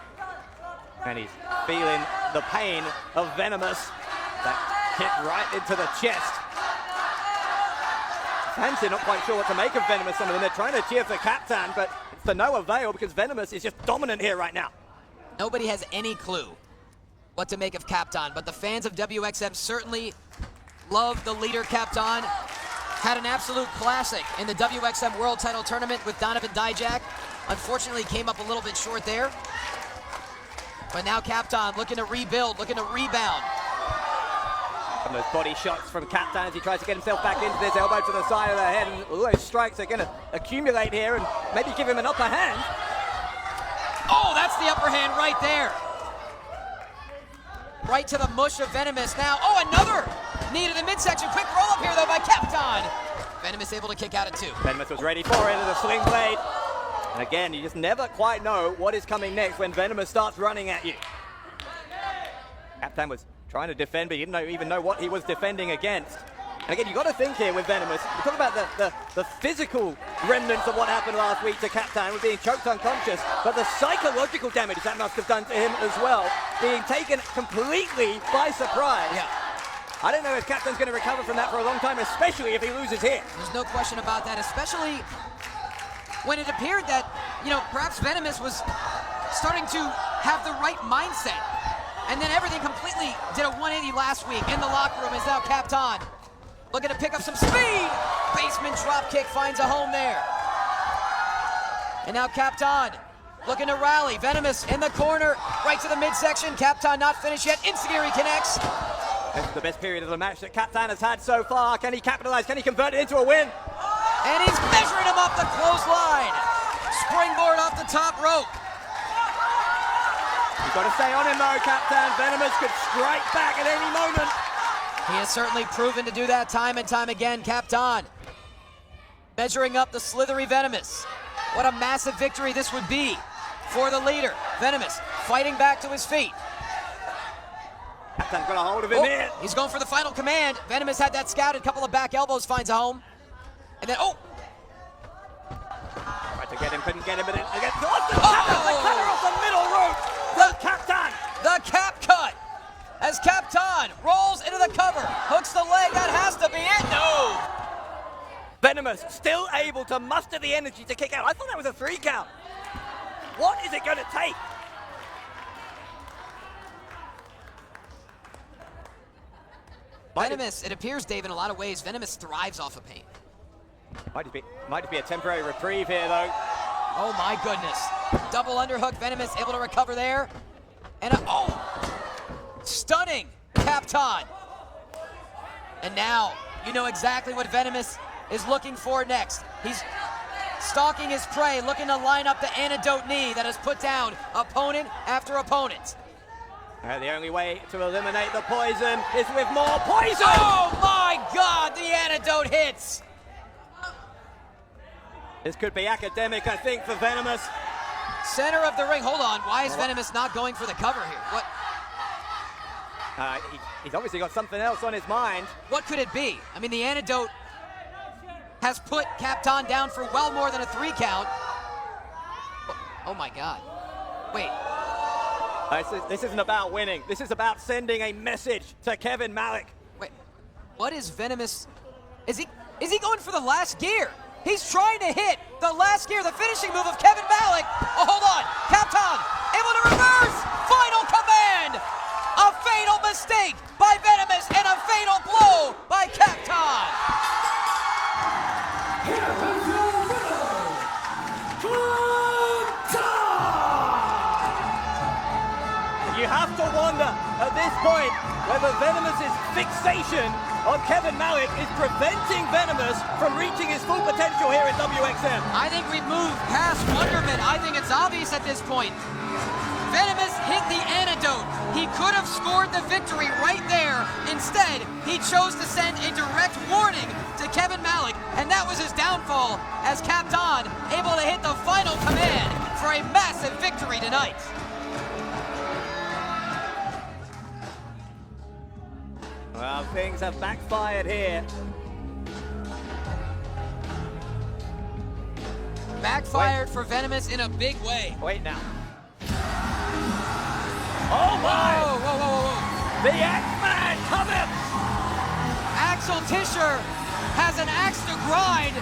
And he's feeling the pain of Venomous. That hit right into the chest. Fans are not quite sure what to make of Venomous. Some of them, they're trying to cheer for Captain, but it's to no avail because Venomous is just dominant here right now. Nobody has any clue what to make of Captain, but the fans of WXM certainly love the leader. Captain had an absolute classic in the WXM World Title Tournament with Donovan Dijak. Unfortunately, came up a little bit short there. But now Captain looking to rebuild, looking to rebound. And those body shots from Captain as he tries to get himself back into this, elbow to the side of the head, and all those strikes are going to accumulate here and maybe give him an upper hand. Oh, that's the upper hand right there. Right to the mush of Venomous now. Oh, another knee to the midsection. Quick roll up here, though, by Captain. Venomous able to kick out at 2. Venomous was ready for it as a sling blade. And again, you just never quite know what is coming next when Venomous starts running at you. Captain was trying to defend, but he didn't even know what he was defending against. And again, you've got to think here with Venomous. We talk about the physical remnants of what happened last week to Captain with being choked unconscious, but the psychological damage that must have done to him as well, being taken completely by surprise. Yeah. I don't know if Captain's going to recover from that for a long time, especially if he loses here. There's no question about that, especially when it appeared that, perhaps Venomous was starting to have the right mindset. And then everything completely did a 180 last week in the locker room. Is now Captain looking to pick up some speed. Basement drop kick finds a home there. And now Captain looking to rally. Venomous in the corner, right to the midsection. Captain not finished yet. Insigiri connects. This is the best period of the match that Captain has had so far. Can he capitalize? Can he convert it into a win? And he's measuring him up the clothesline. Springboard off the top rope. You've got to stay on him though, Captain. Venomous could strike back at any moment. He has certainly proven to do that time and time again. Captain measuring up the slithery Venomous. What a massive victory this would be for the leader. Venomous fighting back to his feet. Captain's got a hold of him here. He's going for the final command. Venomous had that scouted. Couple of back elbows, finds a home. And then, tried to get him, couldn't get him, but again, off the middle rope. The Captain. The cap cut. As Captain rolls into the cover, hooks the leg. That has to be it. No. Venomous still able to muster the energy to kick out. I thought that was a 3 count. What is it going to take? Venomous, it appears, Dave, in a lot of ways, Venomous thrives off of pain. Might just be a temporary reprieve here, though. Oh, my goodness. Double underhook. Venomous able to recover there. And stunning Captain. And now, you know exactly what Venomous is looking for next. He's stalking his prey, looking to line up the antidote knee that has put down opponent after opponent. The only way to eliminate the poison is with more poison! Oh my God, the antidote hits! This could be academic, I think, for Venomous. Center of the ring, hold on. Why is Venomous not going for the cover here? What? He's obviously got something else on his mind. What could it be? I mean, the antidote has put Captain down for well more than a 3 count. Oh my God. Wait. This isn't about winning. This is about sending a message to Kevin Malik. Wait, what is Venomous? Is he going for the last gear? He's trying to hit the last gear, the finishing move of Kevin Malik. Oh, hold on. Captain able to reverse. Final command. A fatal mistake by Venomous and a fatal blow by Captain. You have to wonder at this point whether Venomous's fixation on Kevin Malik is preventing Venomous from reaching his full potential here at WXM. I think we've moved past wonderment. I think it's obvious at this point. Venomous hit the antidote. He could have scored the victory right there. Instead, he chose to send a direct warning to Kevin Malik, and that was his downfall as Captain able to hit the final command for a massive victory tonight. Well, things have backfired here. backfired for Venomous in a big way. Wait now. Oh my! Whoa, whoa, whoa, whoa, whoa. The X-Man coming! Axel Tischer has an axe to grind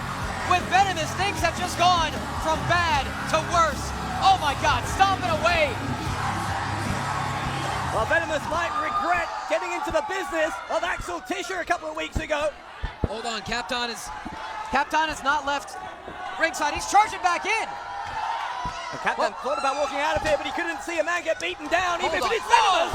with Venomous. Things have just gone from bad to worse. Oh my God, stomping away. Well, Venomous might regret getting into the business of Axel Tischer a couple of weeks ago. Hold on, Captain has not left ringside. He's charging back in. The Captain thought about walking out of here, but he couldn't see a man get beaten down, even if it's Venomous.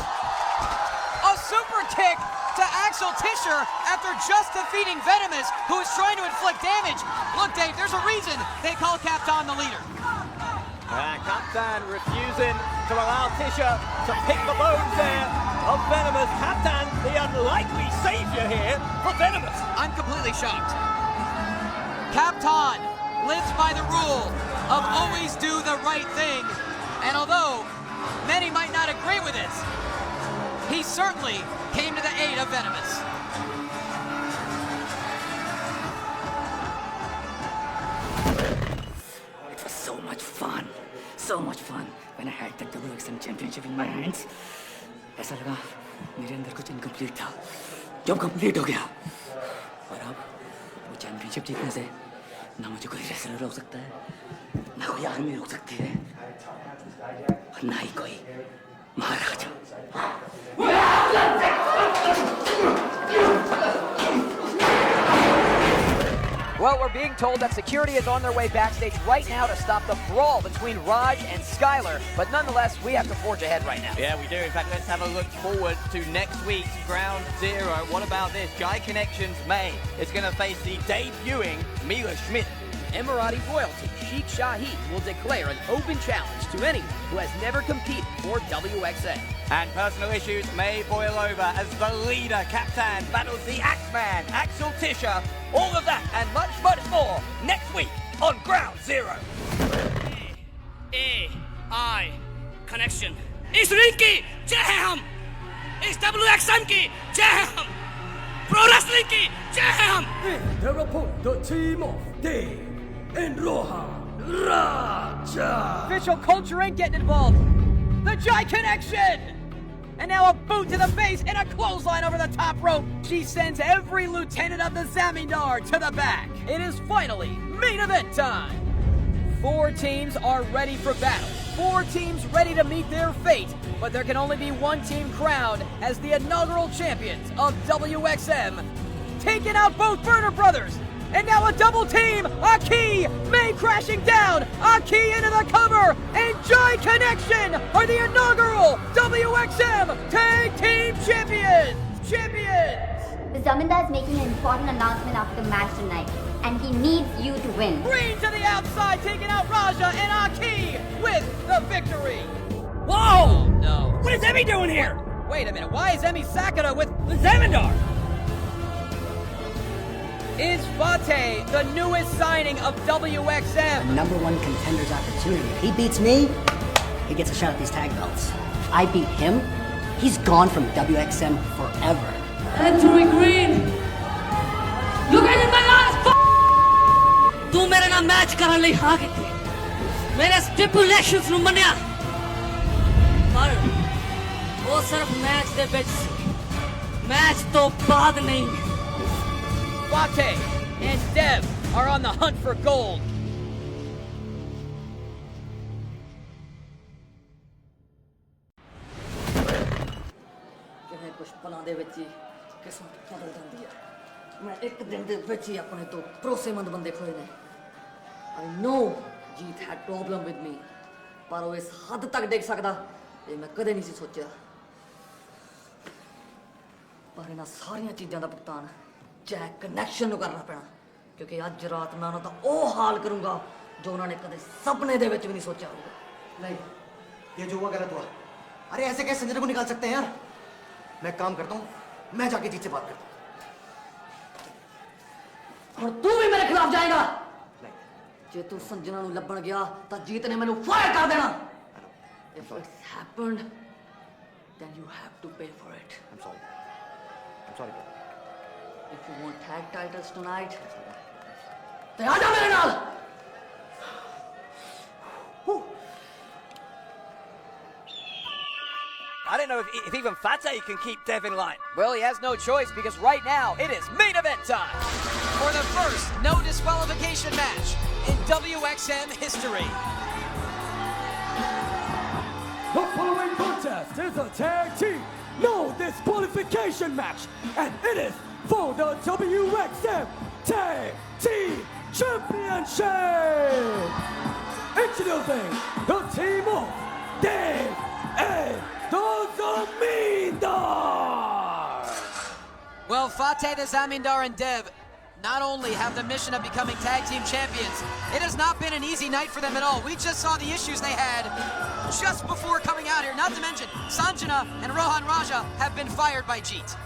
A super kick to Axel Tischer after just defeating Venomous, who is trying to inflict damage. Look, Dave, there's a reason they call Captain the leader. Captain refusing to allow Tischer to pick the bones there of Venomous. Captain, the unlikely savior here for Venomous. I'm completely shocked. Captain lives by the rule of always do the right thing. And although many might not agree with this, he certainly came to the aid of Venomous. It was so much fun. So much fun when I had the WXM championship in my hands. ऐसा लगा मेरे अंदर कुछ incomplete था, जब complete हो गया। और अब वो चैंपियनशिप जीतने से ना मुझे कोई रेसलर रोक सकता है, ना कोई आर्मी रोक सकती है, और ना ही कोई महाराजा। Well, we're being told that security is on their way backstage right now to stop the brawl between Raj and Skylar, but nonetheless, we have to forge ahead right now. Yeah, we do. In fact, let's have a look forward to next week's Ground Zero. What about this? Jai Connections May is going to face the debuting Mila Schmidt. Emirati royalty Sheikh Shahi will declare an open challenge to anyone who has never competed for WXM. And personal issues may boil over as the leader, Captain, battles the Axeman, Axel Tischer. All of that and much, much more next week on Ground Zero. AI connection. इस ring की जय है हम, इस WXM की जय है हम, प्रो रेसलिंग की जय है हम. And their opponent, the team of Dave and Rohan Raja. Official culture ain't getting involved. The Jai Connection! And now a boot to the face and a clothesline over the top rope. She sends every lieutenant of the Zamindar to the back. It is finally main event time. 4 teams are ready for battle. 4 teams ready to meet their fate. But there can only be one team crowned as the inaugural champions of WXM. Taking out both Burner brothers. And now a double team! Aki! May crashing down! Aki into the cover! And Jai Connection are the inaugural WXM Tag Team Champions! The Zamindar is making an important announcement after the match tonight, and he needs you to win. Green to the outside, taking out Raja and Aki with the victory! Whoa! Oh, no. What is Emmy doing here? Wait a minute, why is Emi Sakura with the Zamindar? Is Vate the newest signing of WXM? The #1 contender's opportunity. If he beats me, he gets a shot at these tag belts. If I beat him, he's gone from WXM forever. Entering green. Look at my last. तू मेरे नाल match करने ਲਈ हाँ ਕੀਤੀ, मेरे स्टिपुलेशंस ਨੂੰ ਮੰਨਿਆ, ਪਰ ਉਹ ਸਿਰਫ ਮੈਚ ਦੇ ਵਿੱਚ ਸੀ, ਮੈਚ ਤੋਂ ਬਾਅਦ ਨਹੀਂ. Vate and Dev are on the hunt for gold. ਜਿਵੇਂ ਕੁਝ ਪਲਾਂ ਦੇ ਵਿੱਚ ਹੀ ਕਿਸਮਤ ਬਦਲ ਜਾਂਦੀ ਹੈ. ਮੈਂ ਇੱਕ ਦਿਨ ਦੇ ਵਿੱਚ ਹੀ ਆਪਣੇ ਤੋਂ ਭਰੋਸੇਮੰਦ ਬੰਦੇ ਖੋਏ ਨੇ. I know Jeet had problem with me, ਪਰ ਉਹ ਇਸ ਹੱਦ ਤੱਕ ਡਿੱਗ ਸਕਦਾ ਇਹ ਮੈਂ ਕਦੇ ਨਹੀਂ ਸੀ ਸੋਚਿਆ. ਪਰ ਇਹਨਾਂ ਸਾਰੀਆਂ ਚੀਜ਼ਾਂ ਦਾ ਭੁਗਤਾਨ ਜੈਕ ਕਨੈਕਸ਼ਨ ਨੂੰ करना ਪੈਣਾ, क्योंकि ਅੱਜ ਰਾਤ मैं ਉਹਨਾਂ ਦਾ ਉਹ ਹਾਲ ਕਰੂੰਗਾ जो उन्होंने कदे सपने दे विच भी नहीं सोचा होगा. नहीं, ये जो हुआ गलत हुआ. अरे ऐसे कैसे संजय को निकाल सकते हैं यार? मैं काम करता हूँ, मैं जाके जीत से बात करता हूँ. और तू भी मेरे खिलाफ जाएगा? नहीं. जे तू संजना नूं लभण गया तो जीत ने मैनू फायर कर देना. If it's happened, then you have to pay for it. I'm sorry. I'm sorry, bro. If you want tag titles tonight, then आजा मेरे नाल. I don't know if even Fateh can keep Dev in line. Well, he has no choice because right now it is main event time. For the first no disqualification match in WXM history. The following contest is a tag team no disqualification match, and it is for the WXM Tag Team Championship. Introducing the team of Dev and the Zamindar. Well, Fateh, the Zamindar, and Dev not only have the mission of becoming tag team champions, it has not been an easy night for them at all. We just saw the issues they had just before coming out here. Not to mention, Sanjana and Rohan Raja have been fired by Jeet.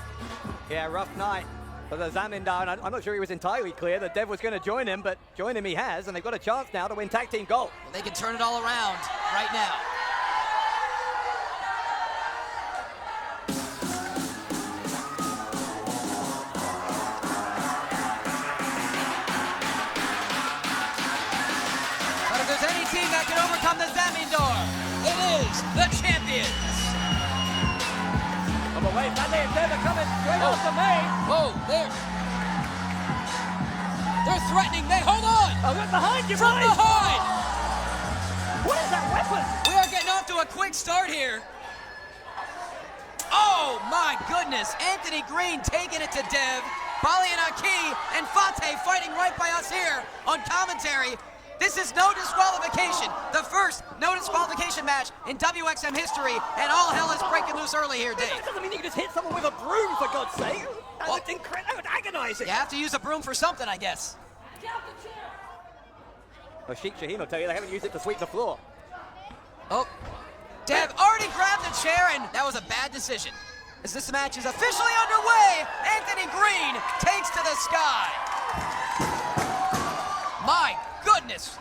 Yeah, rough night for the Zamindar. I'm not sure he was entirely clear that Dev was going to join him, but join him he has, and they've got a chance now to win tag team gold. Well, they can turn it all around right now. That can overcome the Zamindar. It is the champions. Oh, but wait, Fateh and Dev are coming straight off the main. Oh, they're threatening. They hold on. Oh, look behind you, From boys. behind. What is that weapon? We are getting off to a quick start here. Oh my goodness! Anthony Green taking it to Dev. Balianaki and Fateh fighting right by us here on commentary. This is no disqualification. The first no disqualification match in WXM history, and all hell is breaking loose early here, Dave. That doesn't mean you can just hit someone with a broom, for God's sake. That would agonizing. You have to use a broom for something, I guess. Well, Sheikh Shaheen will tell you they haven't used it to sweep the floor. Oh, Dev already grabbed the chair, and that was a bad decision. As this match is officially underway, Anthony Green takes to the sky. My goodness.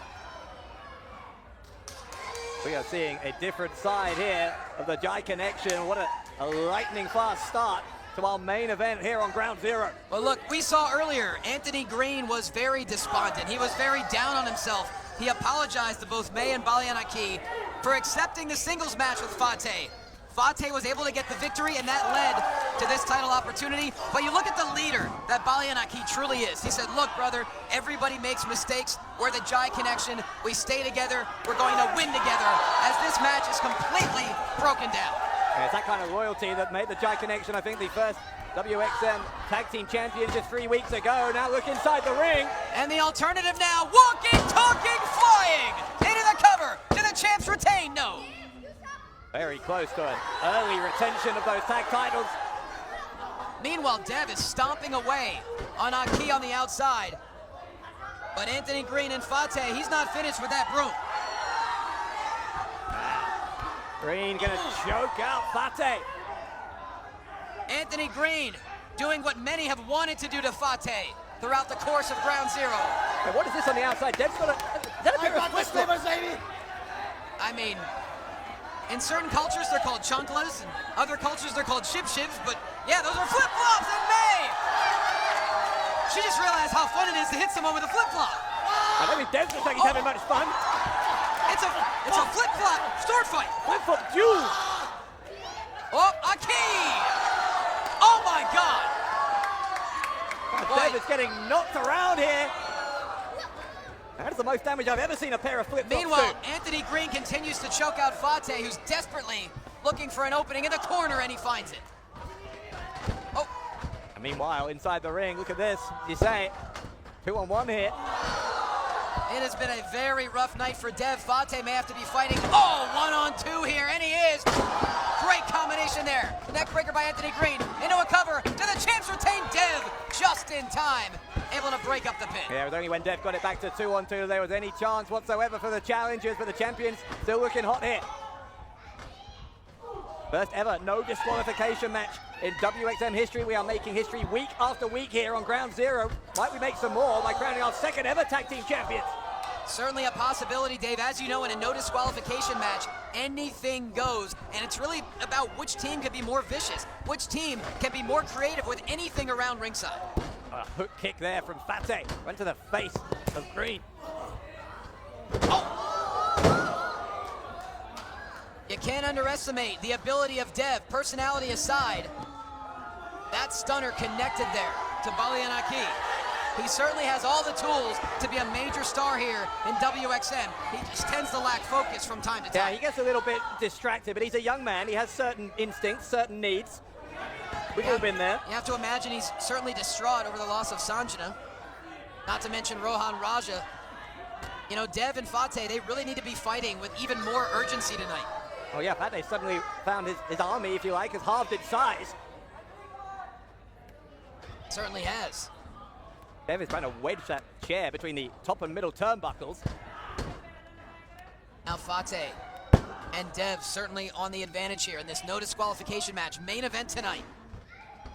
We are seeing a different side here of the Jai Connection. What a lightning fast start to our main event here on Ground Zero. Well, look, we saw earlier, Anthony Green was very despondent. He was very down on himself. He apologized to both May and Balianaki for accepting the singles match with Fateh. Fateh was able to get the victory, and that led to this title opportunity. But you look at the leader that Balianaki truly is. He said, look, brother, everybody makes mistakes. We're the Jai Connection. We stay together. We're going to win together, as this match is completely broken down. Yeah, it's that kind of loyalty that made the Jai Connection, I think, the first WXM Tag Team Champions just 3 weeks ago. Now look inside the ring. And the alternative now, walking, talking, flying into the cover. Do the champs retain? No. Very close to an early retention of those tag titles. Meanwhile, Dev is stomping away on Aki on the outside. But Anthony Green and Fateh, he's not finished with that broom. Green gonna choke out Fateh. Anthony Green doing what many have wanted to do to Fateh throughout the course of Ground Zero. Hey, what is this on the outside? Dev's got a pair of flip-flops. I mean, in certain cultures, they're called chunklas, and other cultures, they're called shib-shibs, but yeah, those are flip-flops in May! She just realized how fun it is to hit someone with a flip-flop. I don't think Dev looks like he's having much fun. It's a flip-flop sword fight. Flip-flop duel. Oh, Aki! Oh my God! Dev is getting knocked around here. That's the most damage I've ever seen a pair of flip-flops Meanwhile, do. Anthony Green continues to choke out Fateh, who's desperately looking for an opening in the corner, and he finds it. Oh. And meanwhile, inside the ring, look at this. You say 2-on-1 here. It has been a very rough night for Dev. Fateh may have to be fighting. Oh, 1-on-2 here, and he is. Great combination there. Neckbreaker by Anthony Green. Into a cover. To the champs retain Dev just in time. Able to break up the pin. Yeah, it was only when Dev got it back to 2-on-2 there was any chance whatsoever for the challengers, but the champions still looking hot here. First ever no disqualification match in WXM history. We are making history week after week here on Ground Zero. Might we make some more by crowning our second ever tag team champions? Certainly a possibility, Dave. As you know, in a no disqualification match, anything goes. And it's really about which team can be more vicious, which team can be more creative with anything around ringside. A hook kick there from Fateh. Went to the face of Green. You can't underestimate the ability of Dev, personality aside. That stunner connected there to Balianaki. He certainly has all the tools to be a major star here in WXM. He just tends to lack focus from time to time. Yeah, he gets a little bit distracted, but he's a young man. He has certain instincts, certain needs. We've all been there. You have to imagine he's certainly distraught over the loss of Sanjana. Not to mention Rohan Raja. You know, Dev and Fateh, they really need to be fighting with even more urgency tonight. Oh yeah, Fateh suddenly found his army, if you like, has halved its size. Certainly has. Dev is trying to wedge that chair between the top and middle turnbuckles. Now Fateh and Dev certainly on the advantage here in this no disqualification match. Main event tonight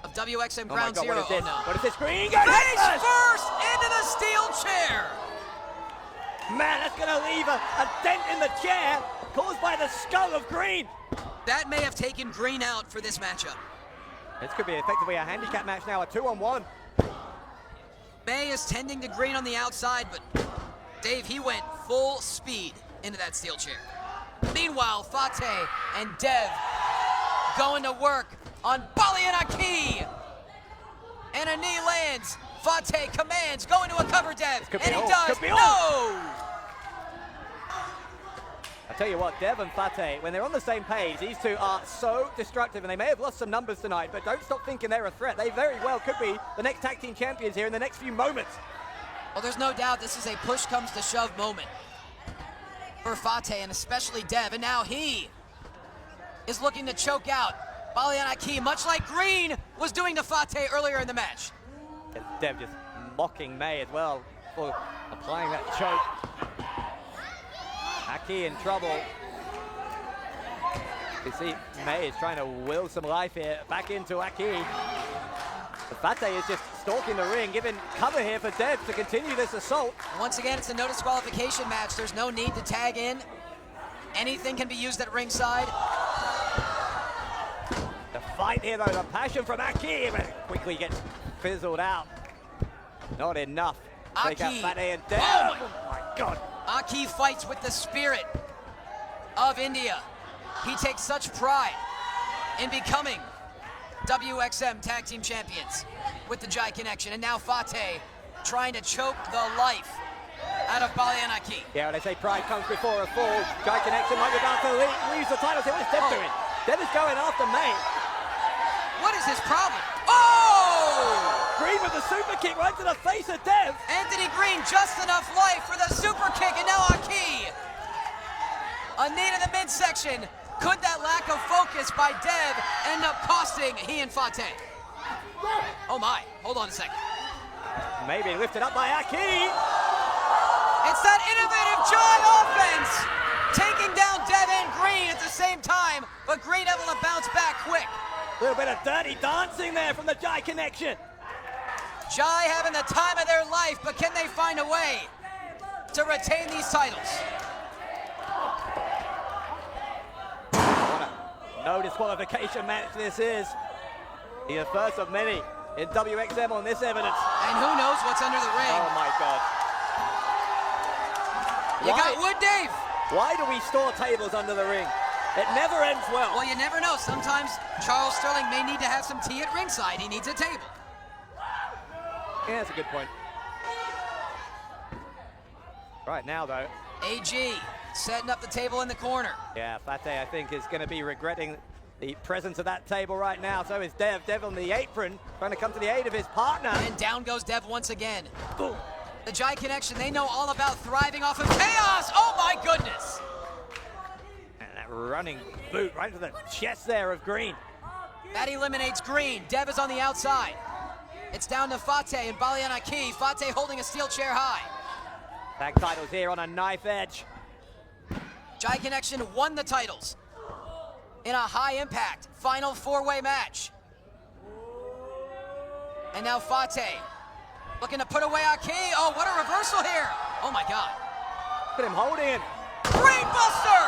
of WXM Ground Zero. What is this? Oh, no. What is this? Green Face first into the steel chair. Man, that's going to leave a dent in the chair caused by the skull of Green. That may have taken Green out for this matchup. This could be effectively a handicap match now, a 2-on-1. May is tending to Green on the outside, but Dave, he went full speed into that steel chair. Meanwhile, Fateh and Dev going to work on Balianaki. And a knee lands. Fateh commands, going to a cover Dev, and he does. No! I tell you what, Dev and Fateh, when they're on the same page, these two are so destructive, and they may have lost some numbers tonight, but don't stop thinking they're a threat. They very well could be the next tag team champions here in the next few moments. Well, there's no doubt this is a push comes to shove moment for Fateh, and especially Dev, and now he is looking to choke out Balianaki, much like Green was doing to Fateh earlier in the match. And Dev just mocking May as well for applying that choke. Aki in trouble. You see, May is trying to will some life here back into Aki. But Fateh is just stalking the ring, giving cover here for Dev to continue this assault. Once again, it's a no disqualification match. There's no need to tag in. Anything can be used at ringside. The fight here, though, the passion from Aki, but quickly gets fizzled out. Not enough. Take out Fateh and Dev. Oh my God. Aki fights with the spirit of India. He takes such pride in becoming WXM Tag Team Champions with the Jai Connection. And now Fateh trying to choke the life out of Balianaki. Yeah, they say pride comes before a fall. Jai Connection might be about to lose the title. So what is Dev doing? Dev is going after May. What is his problem? Oh! Green with the super kick right to the face of Dev. Anthony Green just enough life for the super kick, and now Aki. A knee to the midsection. Could that lack of focus by Dev end up costing he and Fateh? Oh my, hold on a second. Maybe lifted up by Aki. It's that innovative Jai offense. Taking down Dev and Green at the same time, but Green able to bounce back quick. A little bit of dirty dancing there from the Jai Connection. Jai having the time of their life, but can they find a way to retain these titles? What a no disqualification match this is. The first of many in WXM on this evidence. And who knows what's under the ring. Oh my God. You got wood, Dave. Why do we store tables under the ring? It never ends well. Well, you never know. Sometimes Charles Sterling may need to have some tea at ringside. He needs a table. Yeah, that's a good point. Right now, though. AG setting up the table in the corner. Yeah, Fateh, I think, is going to be regretting the presence of that table right now. So is Dev. Dev on the apron, trying to come to the aid of his partner. And down goes Dev once again. Boom. The Jai Connection, they know all about thriving off of chaos. Oh, my goodness. And that running boot right to the chest there of Green. That eliminates Green. Dev is on the outside. It's down to Fateh and Balianaki. Fateh holding a steel chair high. Tag titles here on a knife edge. Jai Connection won the titles in a high-impact final four-way match. And now Fateh looking to put away Aki. Oh, what a reversal here. Oh, my God. Look at him holding him. Brain buster!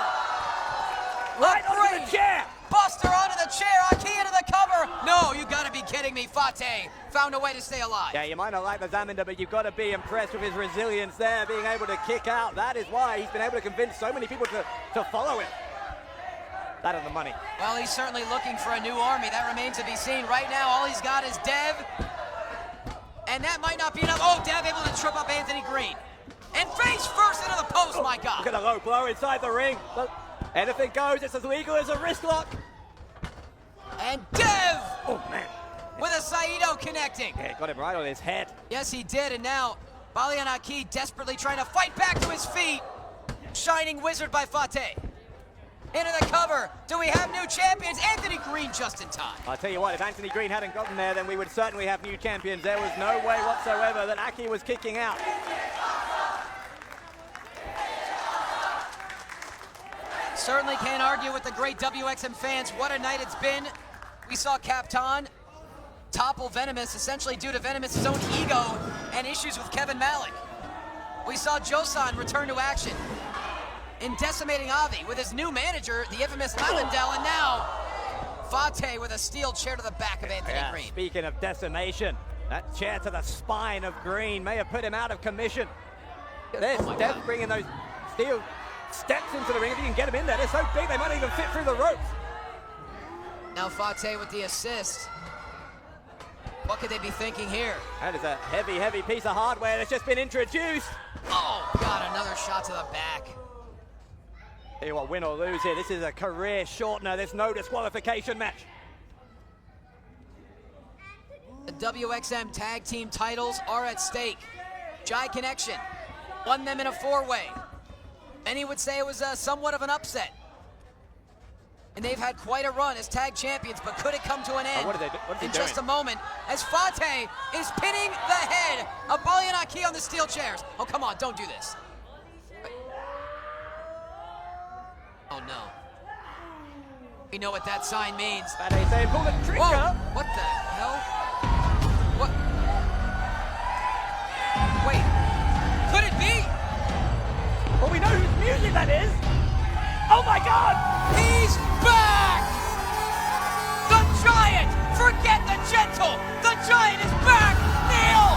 Right onto the chair. Buster onto the chair. Aki into the cover. No, you got to be kidding me. Fateh found a way to stay alive. Yeah, you might not like the Zaminder, but you've got to be impressed with his resilience there, being able to kick out. That is why he's been able to convince so many people to follow him. That on the money. Well, he's certainly looking for a new army. That remains to be seen. Right now, all he's got is Dev. And that might not be enough. Oh, Dev able to trip up Anthony Green. And face first into the post, my God. Look at the low blow inside the ring. Look, anything goes. It's as legal as a wrist lock. And Dev! Oh, man. With a Saito connecting. Yeah, got him right on his head. Yes, he did. And now, Balianaki desperately trying to fight back to his feet. Shining Wizard by Fate. Into the cover. Do we have new champions? Anthony Green just in time. I'll tell you what, if Anthony Green hadn't gotten there, then we would certainly have new champions. There was no way whatsoever that Aki was kicking out. Certainly can't argue with the great WXM fans. What a night it's been. We saw Captain topple Venomous, essentially due to Venomous' own ego and issues with Kevin Malik. We saw Joseon return to action in decimating Avi with his new manager, the infamous Lalindel, and now Fate with a steel chair to the back of Anthony Green. Speaking of decimation, that chair to the spine of Green may have put him out of commission. There's Dev bringing those steel steps into the ring. If you can get him in there, they're so big they might even fit through the ropes. Now Fate with the assist. What could they be thinking here? That is a heavy, heavy piece of hardware that's just been introduced. Oh, God, another shot to the back. Tell you what, win or lose here, this is a career shortener. There's no disqualification match. The WXM tag team titles are at stake. Jai Connection won them in a four-way. Many would say it was somewhat of an upset. And they've had quite a run as tag champions, but could it come to an end in just a moment as Fate is pinning the head of Balianaki on the steel chairs. Oh, come on, don't do this. Oh, no. We know what that sign means. Fate saying, pull the trigger. Whoa, what the hell? What? Wait, could it be? Well, we know whose music that is. Oh my God! He's back! The Giant! Forget the Gentle! The Giant is back! Neil!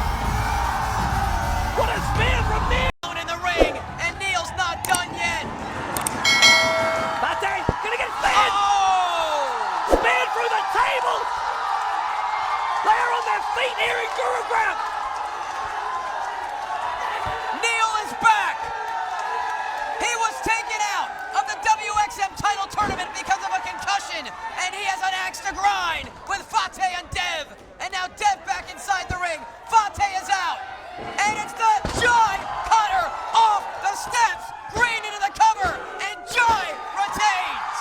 What a spear from Neil! In the ring, and Neil's not done yet! Fate gonna get speared! Oh! Speared through the table! They are on their feet here in Gurugram! Neil is back! He was taken out of the WXM title tournament because of a concussion, and he has an axe to grind with Fate and Dev. And now Dev back inside the ring. Fate is out. And it's the Jai Cutter off the steps. Green into the cover, and Jai retains.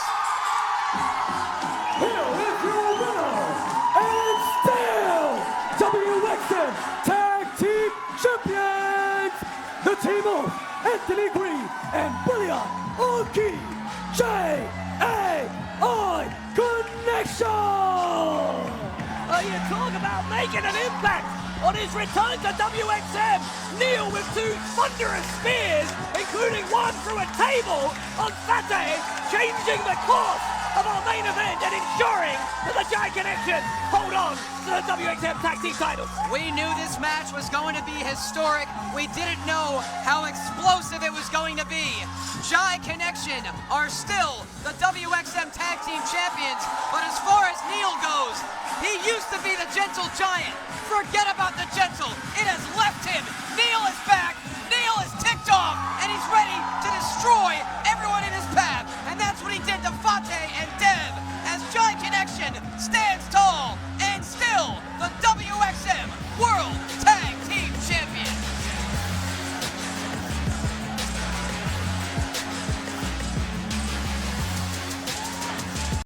Here is your winner, and still WXM Tag Team Champions, the team of Anthony Green and Balianaki J.A.I. Connection! You talk about making an impact on his return to WXM. Neil with two thunderous spears, including one through a table on Fate, changing the course of our main event and ensuring that the Giant Connection hold on to the WXM Tag Team titles. We knew this match was going to be historic. We didn't know how explosive it was going to be. Jai Connection are still the WXM Tag Team Champions, but as far as Neil goes, he used to be the Gentle Giant. Forget about the